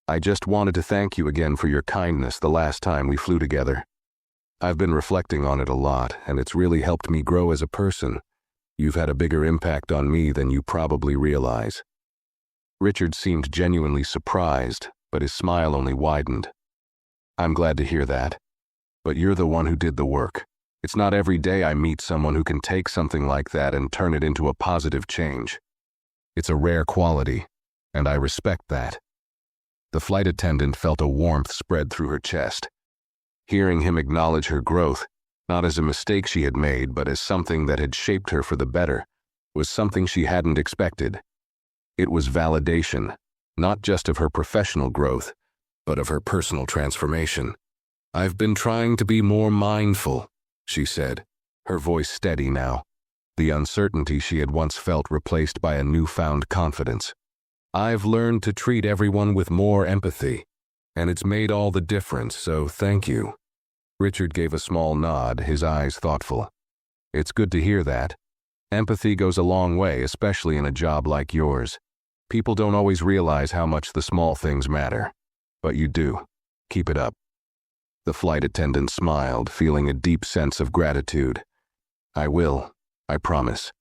I just wanted to thank you again for your kindness the last time we flew together. I've been reflecting on it a lot, and it's really helped me grow as a person. You've had a bigger impact on me than you probably realize." Richard seemed genuinely surprised, but his smile only widened. "I'm glad to hear that. But you're the one who did the work. It's not every day I meet someone who can take something like that and turn it into a positive change. It's a rare quality, and I respect that." The flight attendant felt a warmth spread through her chest. Hearing him acknowledge her growth, not as a mistake she had made, but as something that had shaped her for the better, was something she hadn't expected. It was validation, not just of her professional growth, but of her personal transformation. "I've been trying to be more mindful," she said, her voice steady now, the uncertainty she had once felt replaced by a newfound confidence. "I've learned to treat everyone with more empathy, and it's made all the difference, so thank you." Richard gave a small nod, his eyes thoughtful. It's good to hear that. Empathy goes a long way, especially in a job like yours. People don't always realize how much the small things matter. But you do. Keep it up. The flight attendant smiled, feeling a deep sense of gratitude. I will. I promise.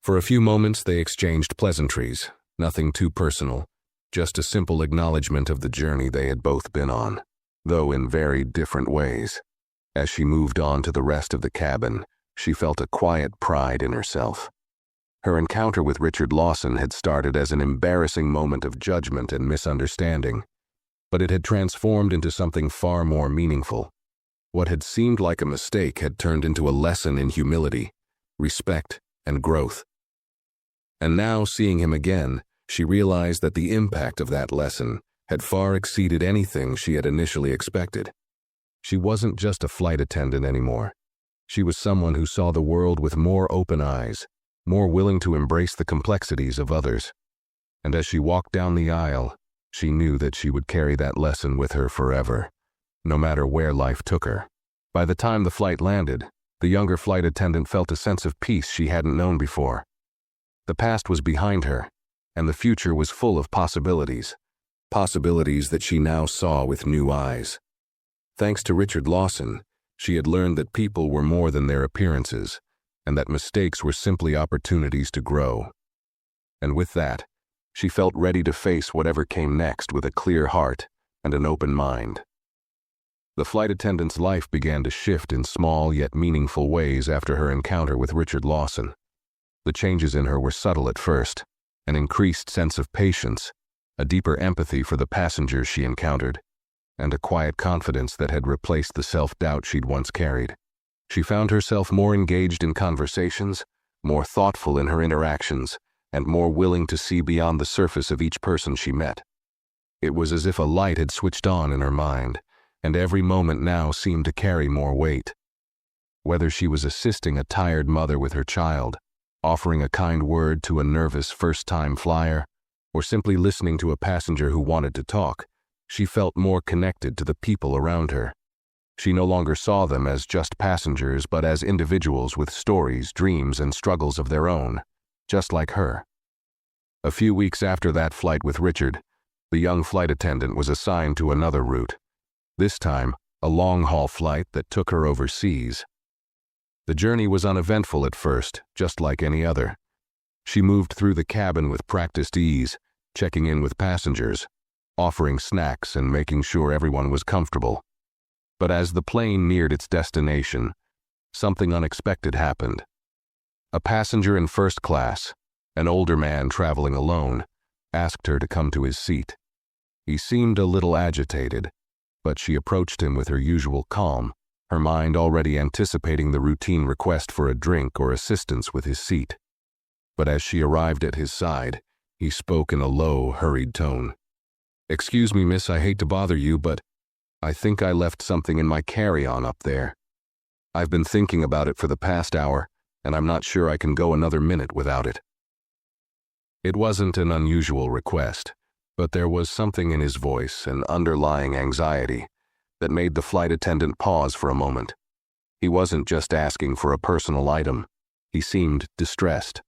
For a few moments they exchanged pleasantries, nothing too personal, just a simple acknowledgement of the journey they had both been on, though in very different ways. As she moved on to the rest of the cabin, she felt a quiet pride in herself. Her encounter with Richard Lawson had started as an embarrassing moment of judgment and misunderstanding, but it had transformed into something far more meaningful. What had seemed like a mistake had turned into a lesson in humility, respect, and growth. And now, seeing him again, she realized that the impact of that lesson had far exceeded anything she had initially expected. She wasn't just a flight attendant anymore. She was someone who saw the world with more open eyes, more willing to embrace the complexities of others. And as she walked down the aisle, she knew that she would carry that lesson with her forever, no matter where life took her. By the time the flight landed, the younger flight attendant felt a sense of peace she hadn't known before. The past was behind her, and the future was full of possibilities that she now saw with new eyes. Thanks to Richard Lawson, she had learned that people were more than their appearances, and that mistakes were simply opportunities to grow. And with that, she felt ready to face whatever came next with a clear heart and an open mind. The flight attendant's life began to shift in small yet meaningful ways after her encounter with Richard Lawson. The changes in her were subtle at first, an increased sense of patience, a deeper empathy for the passengers she encountered, and a quiet confidence that had replaced the self-doubt she'd once carried. She found herself more engaged in conversations, more thoughtful in her interactions, and more willing to see beyond the surface of each person she met. It was as if a light had switched on in her mind, and every moment now seemed to carry more weight. Whether she was assisting a tired mother with her child, offering a kind word to a nervous first-time flyer, or simply listening to a passenger who wanted to talk, she felt more connected to the people around her. She no longer saw them as just passengers, but as individuals with stories, dreams, and struggles of their own, just like her. A few weeks after that flight with Richard, the young flight attendant was assigned to another route, this time a long-haul flight that took her overseas. The journey was uneventful at first, just like any other. She moved through the cabin with practiced ease, checking in with passengers, offering snacks and making sure everyone was comfortable. But as the plane neared its destination, something unexpected happened. A passenger in first class, an older man traveling alone, asked her to come to his seat. He seemed a little agitated, but she approached him with her usual calm, her mind already anticipating the routine request for a drink or assistance with his seat. But as she arrived at his side, he spoke in a low, hurried tone. "Excuse me, miss, I hate to bother you, but I think I left something in my carry-on up there. I've been thinking about it for the past hour, and I'm not sure I can go another minute without it." It wasn't an unusual request, but there was something in his voice, an underlying anxiety, that made the flight attendant pause for a moment. He wasn't just asking for a personal item. He seemed distressed.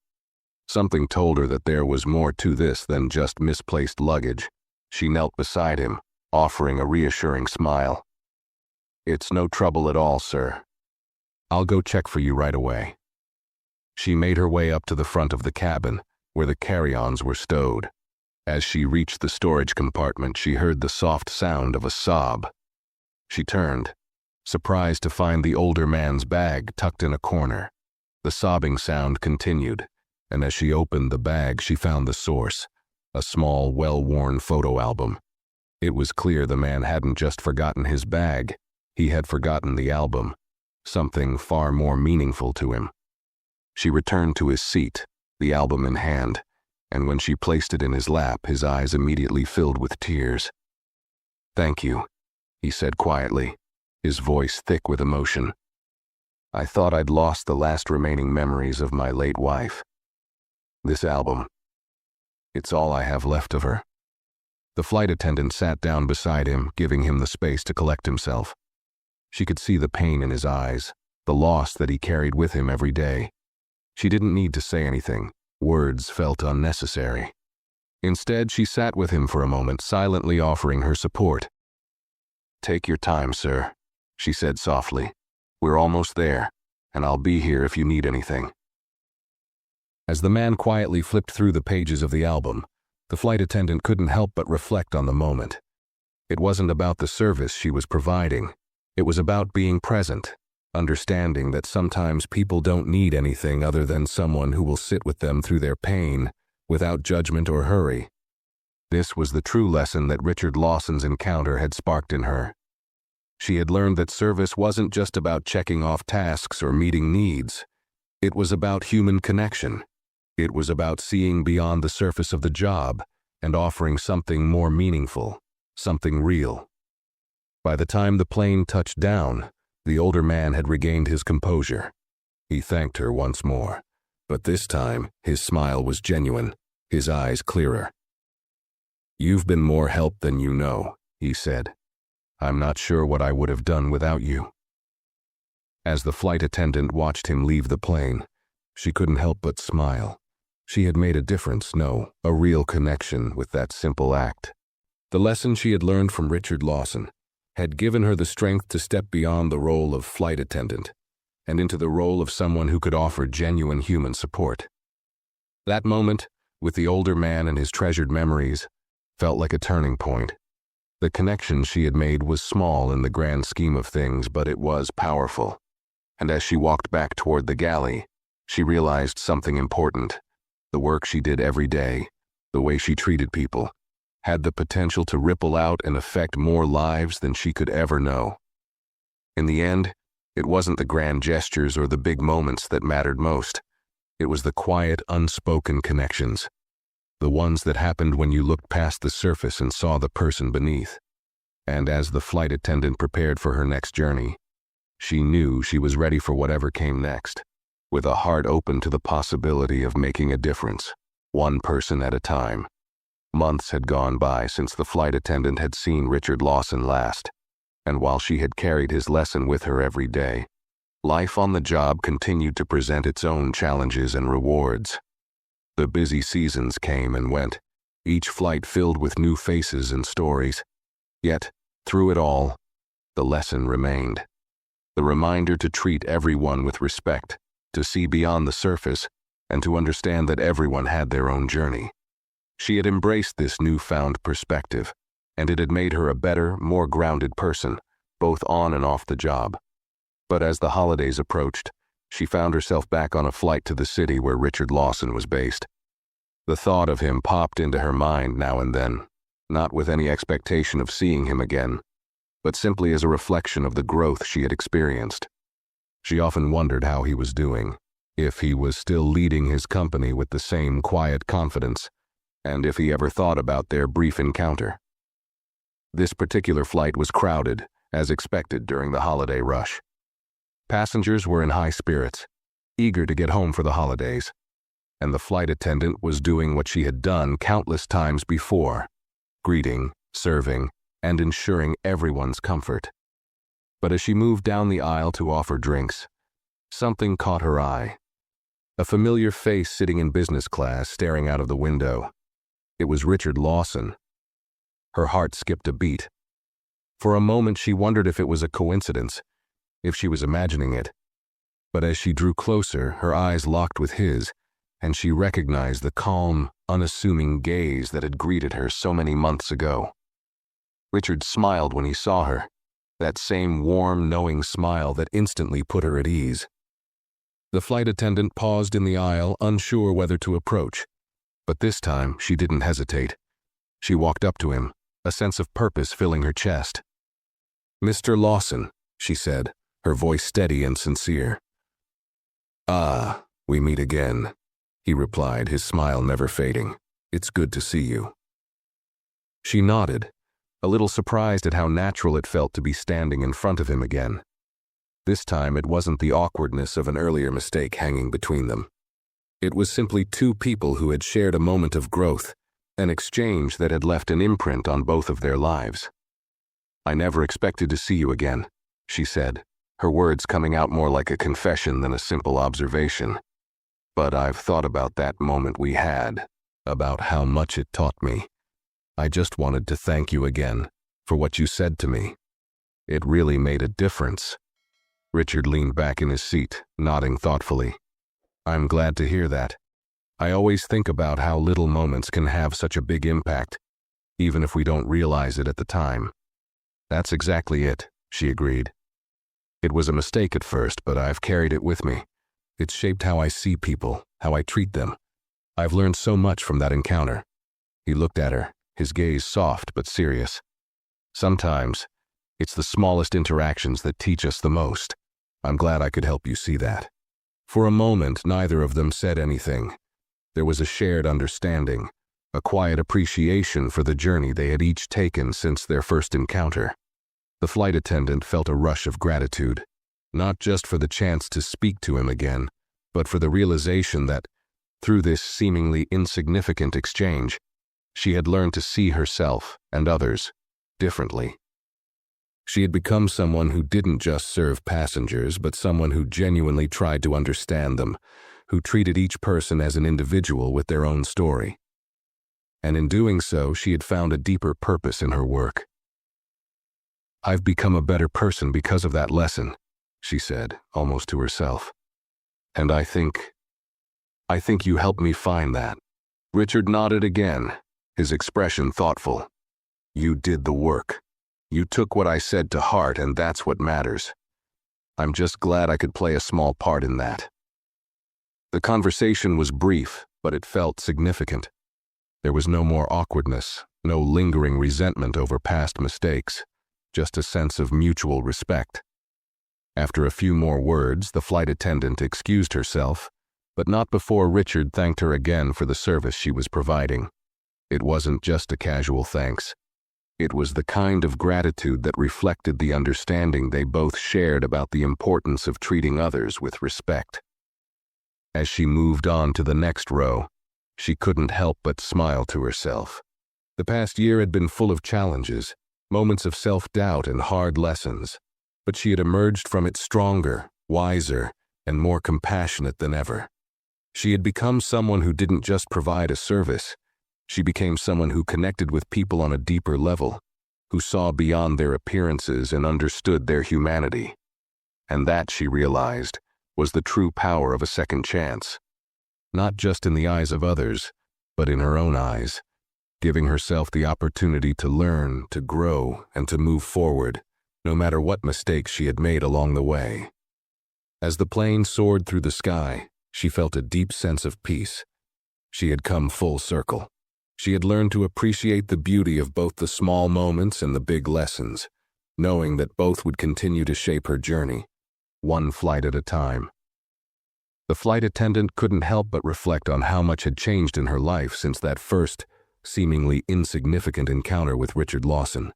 Something told her that there was more to this than just misplaced luggage. She knelt beside him, offering a reassuring smile. "It's no trouble at all, sir. I'll go check for you right away." She made her way up to the front of the cabin, where the carry-ons were stowed. As she reached the storage compartment, she heard the soft sound of a sob. She turned, surprised to find the older man's bag tucked in a corner. The sobbing sound continued, and as she opened the bag, she found the source, a small, well-worn photo album. It was clear the man hadn't just forgotten his bag, he had forgotten the album, something far more meaningful to him. She returned to his seat, the album in hand, and when she placed it in his lap, his eyes immediately filled with tears. "Thank you," he said quietly, his voice thick with emotion. "I thought I'd lost the last remaining memories of my late wife. This album, it's all I have left of her." The flight attendant sat down beside him, giving him the space to collect himself. She could see the pain in his eyes, the loss that he carried with him every day. She didn't need to say anything. Words felt unnecessary. Instead, she sat with him for a moment, silently offering her support. "Take your time, sir," she said softly. "We're almost there, and I'll be here if you need anything." As the man quietly flipped through the pages of the album, the flight attendant couldn't help but reflect on the moment. It wasn't about the service she was providing. It was about being present, understanding that sometimes people don't need anything other than someone who will sit with them through their pain, without judgment or hurry. This was the true lesson that Richard Lawson's encounter had sparked in her. She had learned that service wasn't just about checking off tasks or meeting needs. It was about human connection. It was about seeing beyond the surface of the job and offering something more meaningful, something real. By the time the plane touched down, the older man had regained his composure. He thanked her once more, but this time his smile was genuine, his eyes clearer. "You've been more help than you know," he said. "I'm not sure what I would have done without you." As the flight attendant watched him leave the plane, she couldn't help but smile. She had made a difference, a real connection with that simple act. The lesson she had learned from Richard Lawson had given her the strength to step beyond the role of flight attendant and into the role of someone who could offer genuine human support. That moment, with the older man and his treasured memories, felt like a turning point. The connection she had made was small in the grand scheme of things, but it was powerful. And as she walked back toward the galley, she realized something important. The work she did every day, the way she treated people, had the potential to ripple out and affect more lives than she could ever know. In the end, it wasn't the grand gestures or the big moments that mattered most. It was the quiet, unspoken connections, the ones that happened when you looked past the surface and saw the person beneath. And as the flight attendant prepared for her next journey, she knew she was ready for whatever came next, with a heart open to the possibility of making a difference, one person at a time. Months had gone by since the flight attendant had seen Richard Lawson last, and while she had carried his lesson with her every day, life on the job continued to present its own challenges and rewards. The busy seasons came and went, each flight filled with new faces and stories. Yet, through it all, the lesson remained. The reminder to treat everyone with respect, to see beyond the surface, and to understand that everyone had their own journey. She had embraced this newfound perspective, and it had made her a better, more grounded person, both on and off the job. But as the holidays approached, she found herself back on a flight to the city where Richard Lawson was based. The thought of him popped into her mind now and then, not with any expectation of seeing him again, but simply as a reflection of the growth she had experienced. She often wondered how he was doing, if he was still leading his company with the same quiet confidence, and if he ever thought about their brief encounter. This particular flight was crowded, as expected during the holiday rush. Passengers were in high spirits, eager to get home for the holidays, and the flight attendant was doing what she had done countless times before, greeting, serving, and ensuring everyone's comfort. But as she moved down the aisle to offer drinks, something caught her eye. A familiar face sitting in business class, staring out of the window. It was Richard Lawson. Her heart skipped a beat. For a moment she wondered if it was a coincidence, if she was imagining it. But as she drew closer, her eyes locked with his, and she recognized the calm, unassuming gaze that had greeted her so many months ago. Richard smiled when he saw her, that same warm, knowing smile that instantly put her at ease. The flight attendant paused in the aisle, unsure whether to approach, but this time she didn't hesitate. She walked up to him, a sense of purpose filling her chest. "Mr. Lawson," she said, her voice steady and sincere. "Ah, we meet again," he replied, his smile never fading. "It's good to see you." She nodded, a little surprised at how natural it felt to be standing in front of him again. This time it wasn't the awkwardness of an earlier mistake hanging between them. It was simply two people who had shared a moment of growth, an exchange that had left an imprint on both of their lives. "I never expected to see you again," she said, her words coming out more like a confession than a simple observation. "But I've thought about that moment we had, about how much it taught me. I just wanted to thank you again for what you said to me. It really made a difference." Richard leaned back in his seat, nodding thoughtfully. "I'm glad to hear that. I always think about how little moments can have such a big impact, even if we don't realize it at the time." "That's exactly it," she agreed. "It was a mistake at first, but I've carried it with me. It's shaped how I see people, how I treat them. I've learned so much from that encounter." He looked at her, his gaze soft but serious. "Sometimes, it's the smallest interactions that teach us the most. I'm glad I could help you see that." For a moment, neither of them said anything. There was a shared understanding, a quiet appreciation for the journey they had each taken since their first encounter. The flight attendant felt a rush of gratitude, not just for the chance to speak to him again, but for the realization that, through this seemingly insignificant exchange, she had learned to see herself and others differently. She had become someone who didn't just serve passengers, but someone who genuinely tried to understand them, who treated each person as an individual with their own story. And in doing so, she had found a deeper purpose in her work. "I've become a better person because of that lesson," she said, almost to herself. "And I think you helped me find that." Richard nodded again, his expression thoughtful. "You did the work. You took what I said to heart, and that's what matters. I'm just glad I could play a small part in that." The conversation was brief, but it felt significant. There was no more awkwardness, no lingering resentment over past mistakes, just a sense of mutual respect. After a few more words, the flight attendant excused herself, but not before Richard thanked her again for the service she was providing. It wasn't just a casual thanks. It was the kind of gratitude that reflected the understanding they both shared about the importance of treating others with respect. As she moved on to the next row, she couldn't help but smile to herself. The past year had been full of challenges, moments of self-doubt and hard lessons, but she had emerged from it stronger, wiser, and more compassionate than ever. She had become someone who didn't just provide a service. She became someone who connected with people on a deeper level, who saw beyond their appearances and understood their humanity. And that, she realized, was the true power of a second chance. Not just in the eyes of others, but in her own eyes, giving herself the opportunity to learn, to grow, and to move forward, no matter what mistakes she had made along the way. As the plane soared through the sky, she felt a deep sense of peace. She had come full circle. She had learned to appreciate the beauty of both the small moments and the big lessons, knowing that both would continue to shape her journey, one flight at a time. The flight attendant couldn't help but reflect on how much had changed in her life since that first, seemingly insignificant encounter with Richard Lawson.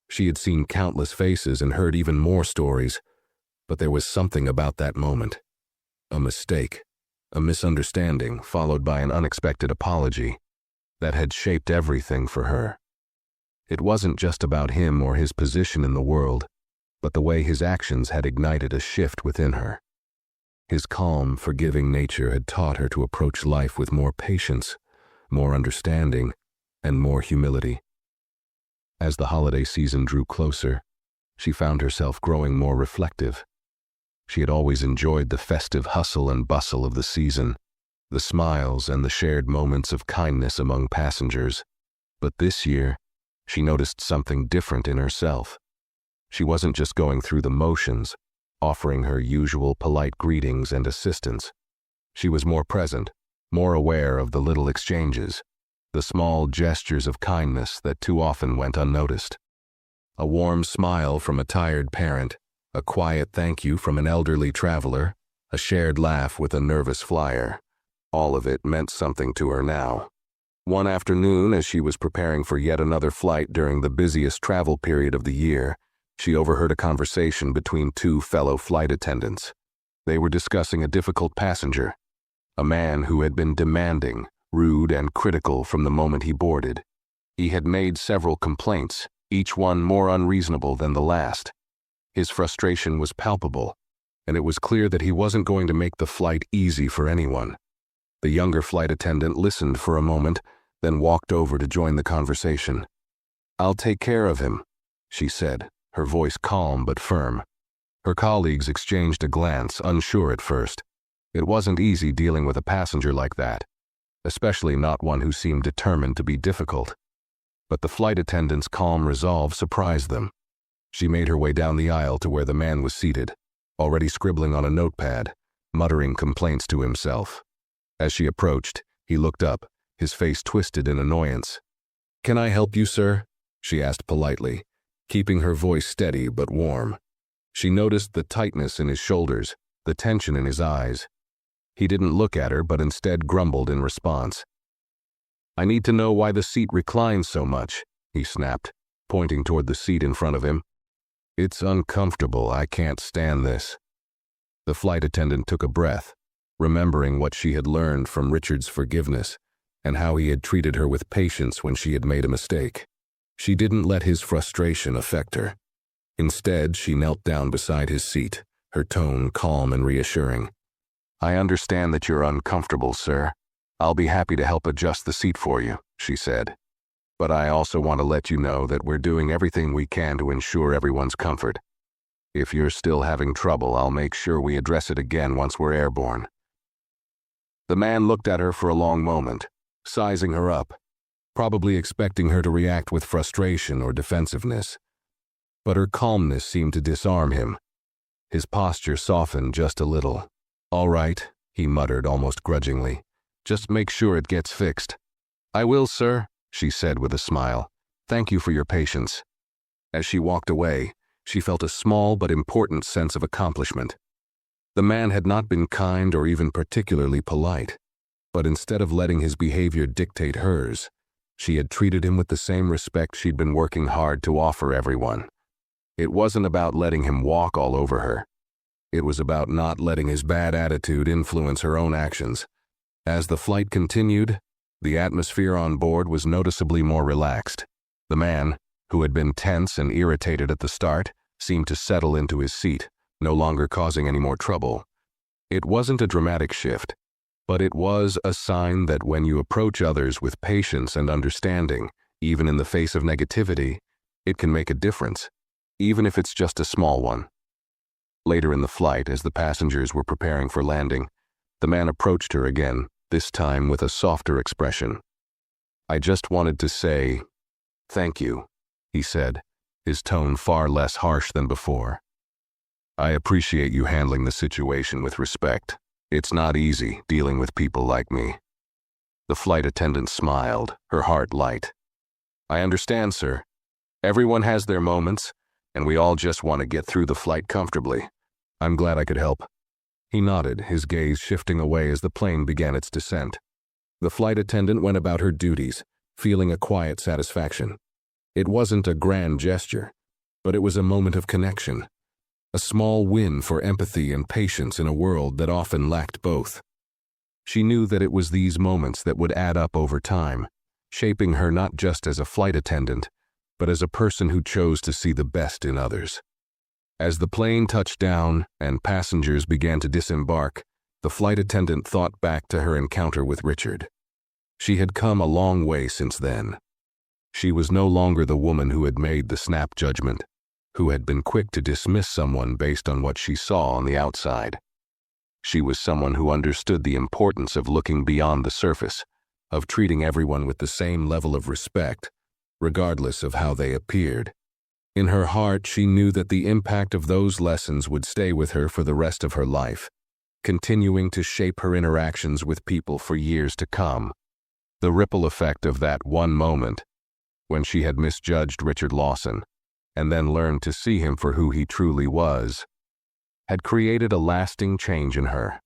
She had seen countless faces and heard even more stories, but there was something about that moment. A mistake, a misunderstanding followed by an unexpected apology, that had shaped everything for her. It wasn't just about him or his position in the world, but the way his actions had ignited a shift within her. His calm, forgiving nature had taught her to approach life with more patience, more understanding, and more humility. As the holiday season drew closer, she found herself growing more reflective. She had always enjoyed the festive hustle and bustle of the season, the smiles and the shared moments of kindness among passengers. But this year, she noticed something different in herself. She wasn't just going through the motions, offering her usual polite greetings and assistance. She was more present, more aware of the little exchanges, the small gestures of kindness that too often went unnoticed. A warm smile from a tired parent, a quiet thank you from an elderly traveler, a shared laugh with a nervous flyer. All of it meant something to her now. One afternoon, as she was preparing for yet another flight during the busiest travel period of the year, she overheard a conversation between two fellow flight attendants. They were discussing a difficult passenger, a man who had been demanding, rude, and critical from the moment he boarded. He had made several complaints, each one more unreasonable than the last. His frustration was palpable, and it was clear that he wasn't going to make the flight easy for anyone. The younger flight attendant listened for a moment, then walked over to join the conversation. "I'll take care of him," she said, her voice calm but firm. Her colleagues exchanged a glance, unsure at first. It wasn't easy dealing with a passenger like that, especially not one who seemed determined to be difficult. But the flight attendant's calm resolve surprised them. She made her way down the aisle to where the man was seated, already scribbling on a notepad, muttering complaints to himself. As she approached, he looked up, his face twisted in annoyance. "Can I help you, sir?" she asked politely, keeping her voice steady but warm. She noticed the tightness in his shoulders, the tension in his eyes. He didn't look at her, but instead grumbled in response. "I need to know why the seat reclines so much," he snapped, pointing toward the seat in front of him. "It's uncomfortable. I can't stand this." The flight attendant took a breath, remembering what she had learned from Richard's forgiveness and how he had treated her with patience when she had made a mistake. She didn't let his frustration affect her. Instead, she knelt down beside his seat, her tone calm and reassuring. "I understand that you're uncomfortable, sir. I'll be happy to help adjust the seat for you," she said. "But I also want to let you know that we're doing everything we can to ensure everyone's comfort. If you're still having trouble, I'll make sure we address it again once we're airborne." The man looked at her for a long moment, sizing her up, probably expecting her to react with frustration or defensiveness. But her calmness seemed to disarm him. His posture softened just a little. "All right," he muttered almost grudgingly. "Just make sure it gets fixed." "I will, sir," she said with a smile. "Thank you for your patience." As she walked away, she felt a small but important sense of accomplishment. The man had not been kind or even particularly polite, but instead of letting his behavior dictate hers, she had treated him with the same respect she'd been working hard to offer everyone. It wasn't about letting him walk all over her. It was about not letting his bad attitude influence her own actions. As the flight continued, the atmosphere on board was noticeably more relaxed. The man, who had been tense and irritated at the start, seemed to settle into his seat, no longer causing any more trouble. It wasn't a dramatic shift, but it was a sign that when you approach others with patience and understanding, even in the face of negativity, it can make a difference, even if it's just a small one. Later in the flight, as the passengers were preparing for landing, the man approached her again, this time with a softer expression. "I just wanted to say thank you," he said, his tone far less harsh than before. "I appreciate you handling the situation with respect. It's not easy dealing with people like me." The flight attendant smiled, her heart light. "I understand, sir. Everyone has their moments, and we all just want to get through the flight comfortably. I'm glad I could help." He nodded, his gaze shifting away as the plane began its descent. The flight attendant went about her duties, feeling a quiet satisfaction. It wasn't a grand gesture, but it was a moment of connection, a small win for empathy and patience in a world that often lacked both. She knew that it was these moments that would add up over time, shaping her not just as a flight attendant, but as a person who chose to see the best in others. As the plane touched down and passengers began to disembark, the flight attendant thought back to her encounter with Richard. She had come a long way since then. She was no longer the woman who had made the snap judgment, who had been quick to dismiss someone based on what she saw on the outside. She was someone who understood the importance of looking beyond the surface, of treating everyone with the same level of respect, regardless of how they appeared. In her heart, she knew that the impact of those lessons would stay with her for the rest of her life, continuing to shape her interactions with people for years to come. The ripple effect of that one moment, when she had misjudged Richard Lawson, and then learned to see him for who he truly was, had created a lasting change in her.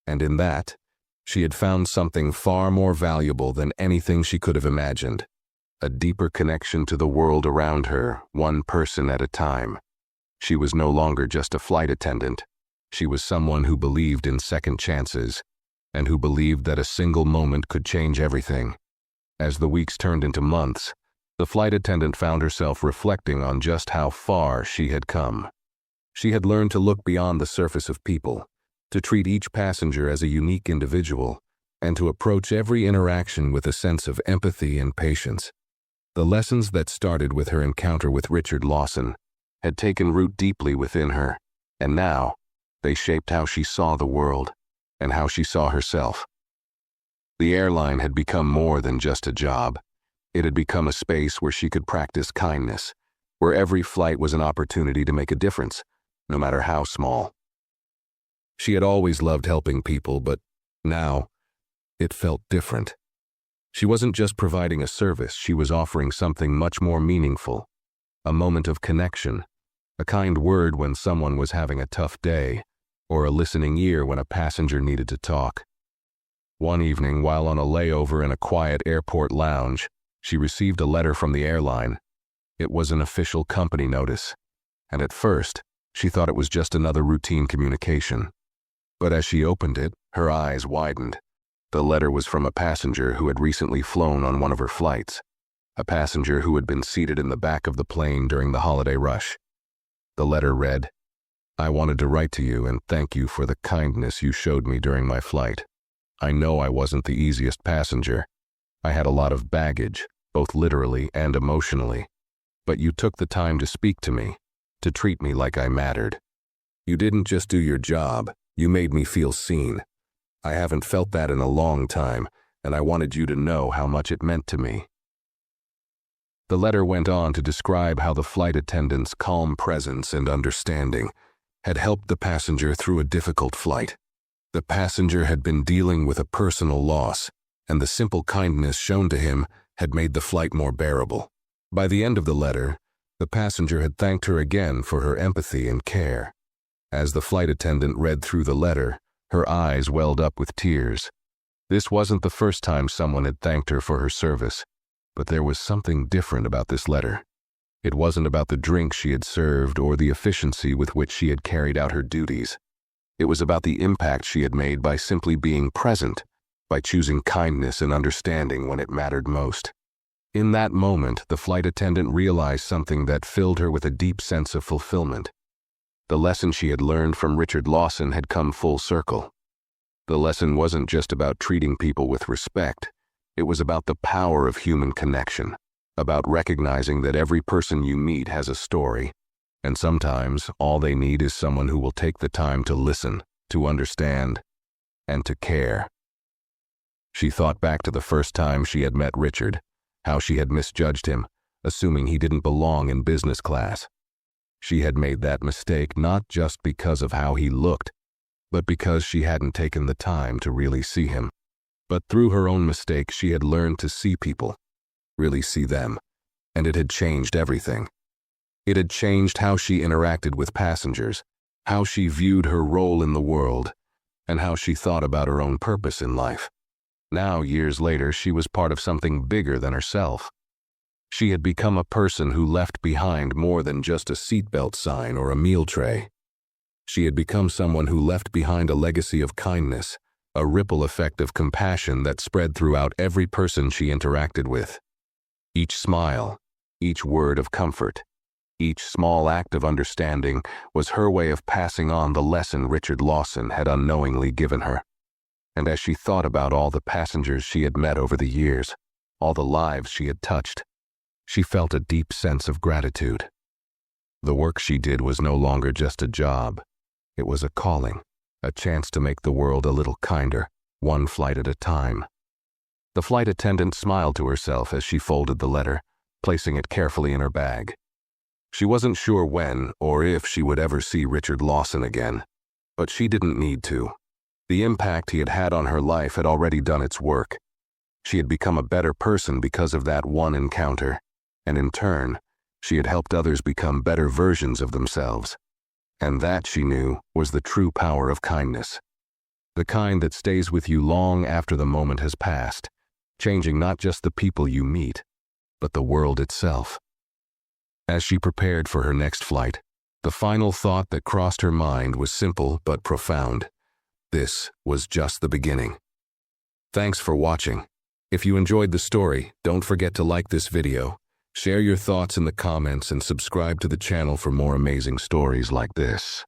And in that, she had found something far more valuable than anything she could have imagined. A deeper connection to the world around her, one person at a time. She was no longer just a flight attendant. She was someone who believed in second chances, and who believed that a single moment could change everything. As the weeks turned into months, the flight attendant found herself reflecting on just how far she had come. She had learned to look beyond the surface of people, to treat each passenger as a unique individual, and to approach every interaction with a sense of empathy and patience. The lessons that started with her encounter with Richard Lawson had taken root deeply within her, and now they shaped how she saw the world and how she saw herself. The airline had become more than just a job. It had become a space where she could practice kindness, where every flight was an opportunity to make a difference, no matter how small. She had always loved helping people, but now it felt different. She wasn't just providing a service, she was offering something much more meaningful, a moment of connection, a kind word when someone was having a tough day, or a listening ear when a passenger needed to talk. One evening, while on a layover in a quiet airport lounge, she received a letter from the airline. It was an official company notice, and at first, she thought it was just another routine communication. But as she opened it, her eyes widened. The letter was from a passenger who had recently flown on one of her flights, a passenger who had been seated in the back of the plane during the holiday rush. The letter read, "I wanted to write to you and thank you for the kindness you showed me during my flight. I know I wasn't the easiest passenger. I had a lot of baggage, both literally and emotionally. But you took the time to speak to me, to treat me like I mattered. You didn't just do your job, you made me feel seen. I haven't felt that in a long time, and I wanted you to know how much it meant to me." The letter went on to describe how the flight attendant's calm presence and understanding had helped the passenger through a difficult flight. The passenger had been dealing with a personal loss, and the simple kindness shown to him had made the flight more bearable. By the end of the letter, the passenger had thanked her again for her empathy and care. As the flight attendant read through the letter, her eyes welled up with tears. This wasn't the first time someone had thanked her for her service, but there was something different about this letter. It wasn't about the drink she had served or the efficiency with which she had carried out her duties. It was about the impact she had made by simply being present, by choosing kindness and understanding when it mattered most. In that moment, the flight attendant realized something that filled her with a deep sense of fulfillment. The lesson she had learned from Richard Lawson had come full circle. The lesson wasn't just about treating people with respect. It was about the power of human connection, about recognizing that every person you meet has a story, and sometimes all they need is someone who will take the time to listen, to understand, and to care. She thought back to the first time she had met Richard, how she had misjudged him, assuming he didn't belong in business class. She had made that mistake not just because of how he looked, but because she hadn't taken the time to really see him. But through her own mistake, she had learned to see people, really see them, and it had changed everything. It had changed how she interacted with passengers, how she viewed her role in the world, and how she thought about her own purpose in life. Now, years later, she was part of something bigger than herself. She had become a person who left behind more than just a seatbelt sign or a meal tray. She had become someone who left behind a legacy of kindness, a ripple effect of compassion that spread throughout every person she interacted with. Each smile, each word of comfort, each small act of understanding was her way of passing on the lesson Richard Lawson had unknowingly given her. And as she thought about all the passengers she had met over the years, all the lives she had touched, she felt a deep sense of gratitude. The work she did was no longer just a job. It was a calling, a chance to make the world a little kinder, one flight at a time. The flight attendant smiled to herself as she folded the letter, placing it carefully in her bag. She wasn't sure when or if she would ever see Richard Lawson again, but she didn't need to. The impact he had had on her life had already done its work. She had become a better person because of that one encounter, and in turn, she had helped others become better versions of themselves. And that, she knew, was the true power of kindness. The kind that stays with you long after the moment has passed, changing not just the people you meet, but the world itself. As she prepared for her next flight, the final thought that crossed her mind was simple but profound. This was just the beginning. Thanks for watching. If you enjoyed the story, don't forget to like this video Share your thoughts in the comments and subscribe to the channel for more amazing stories like this.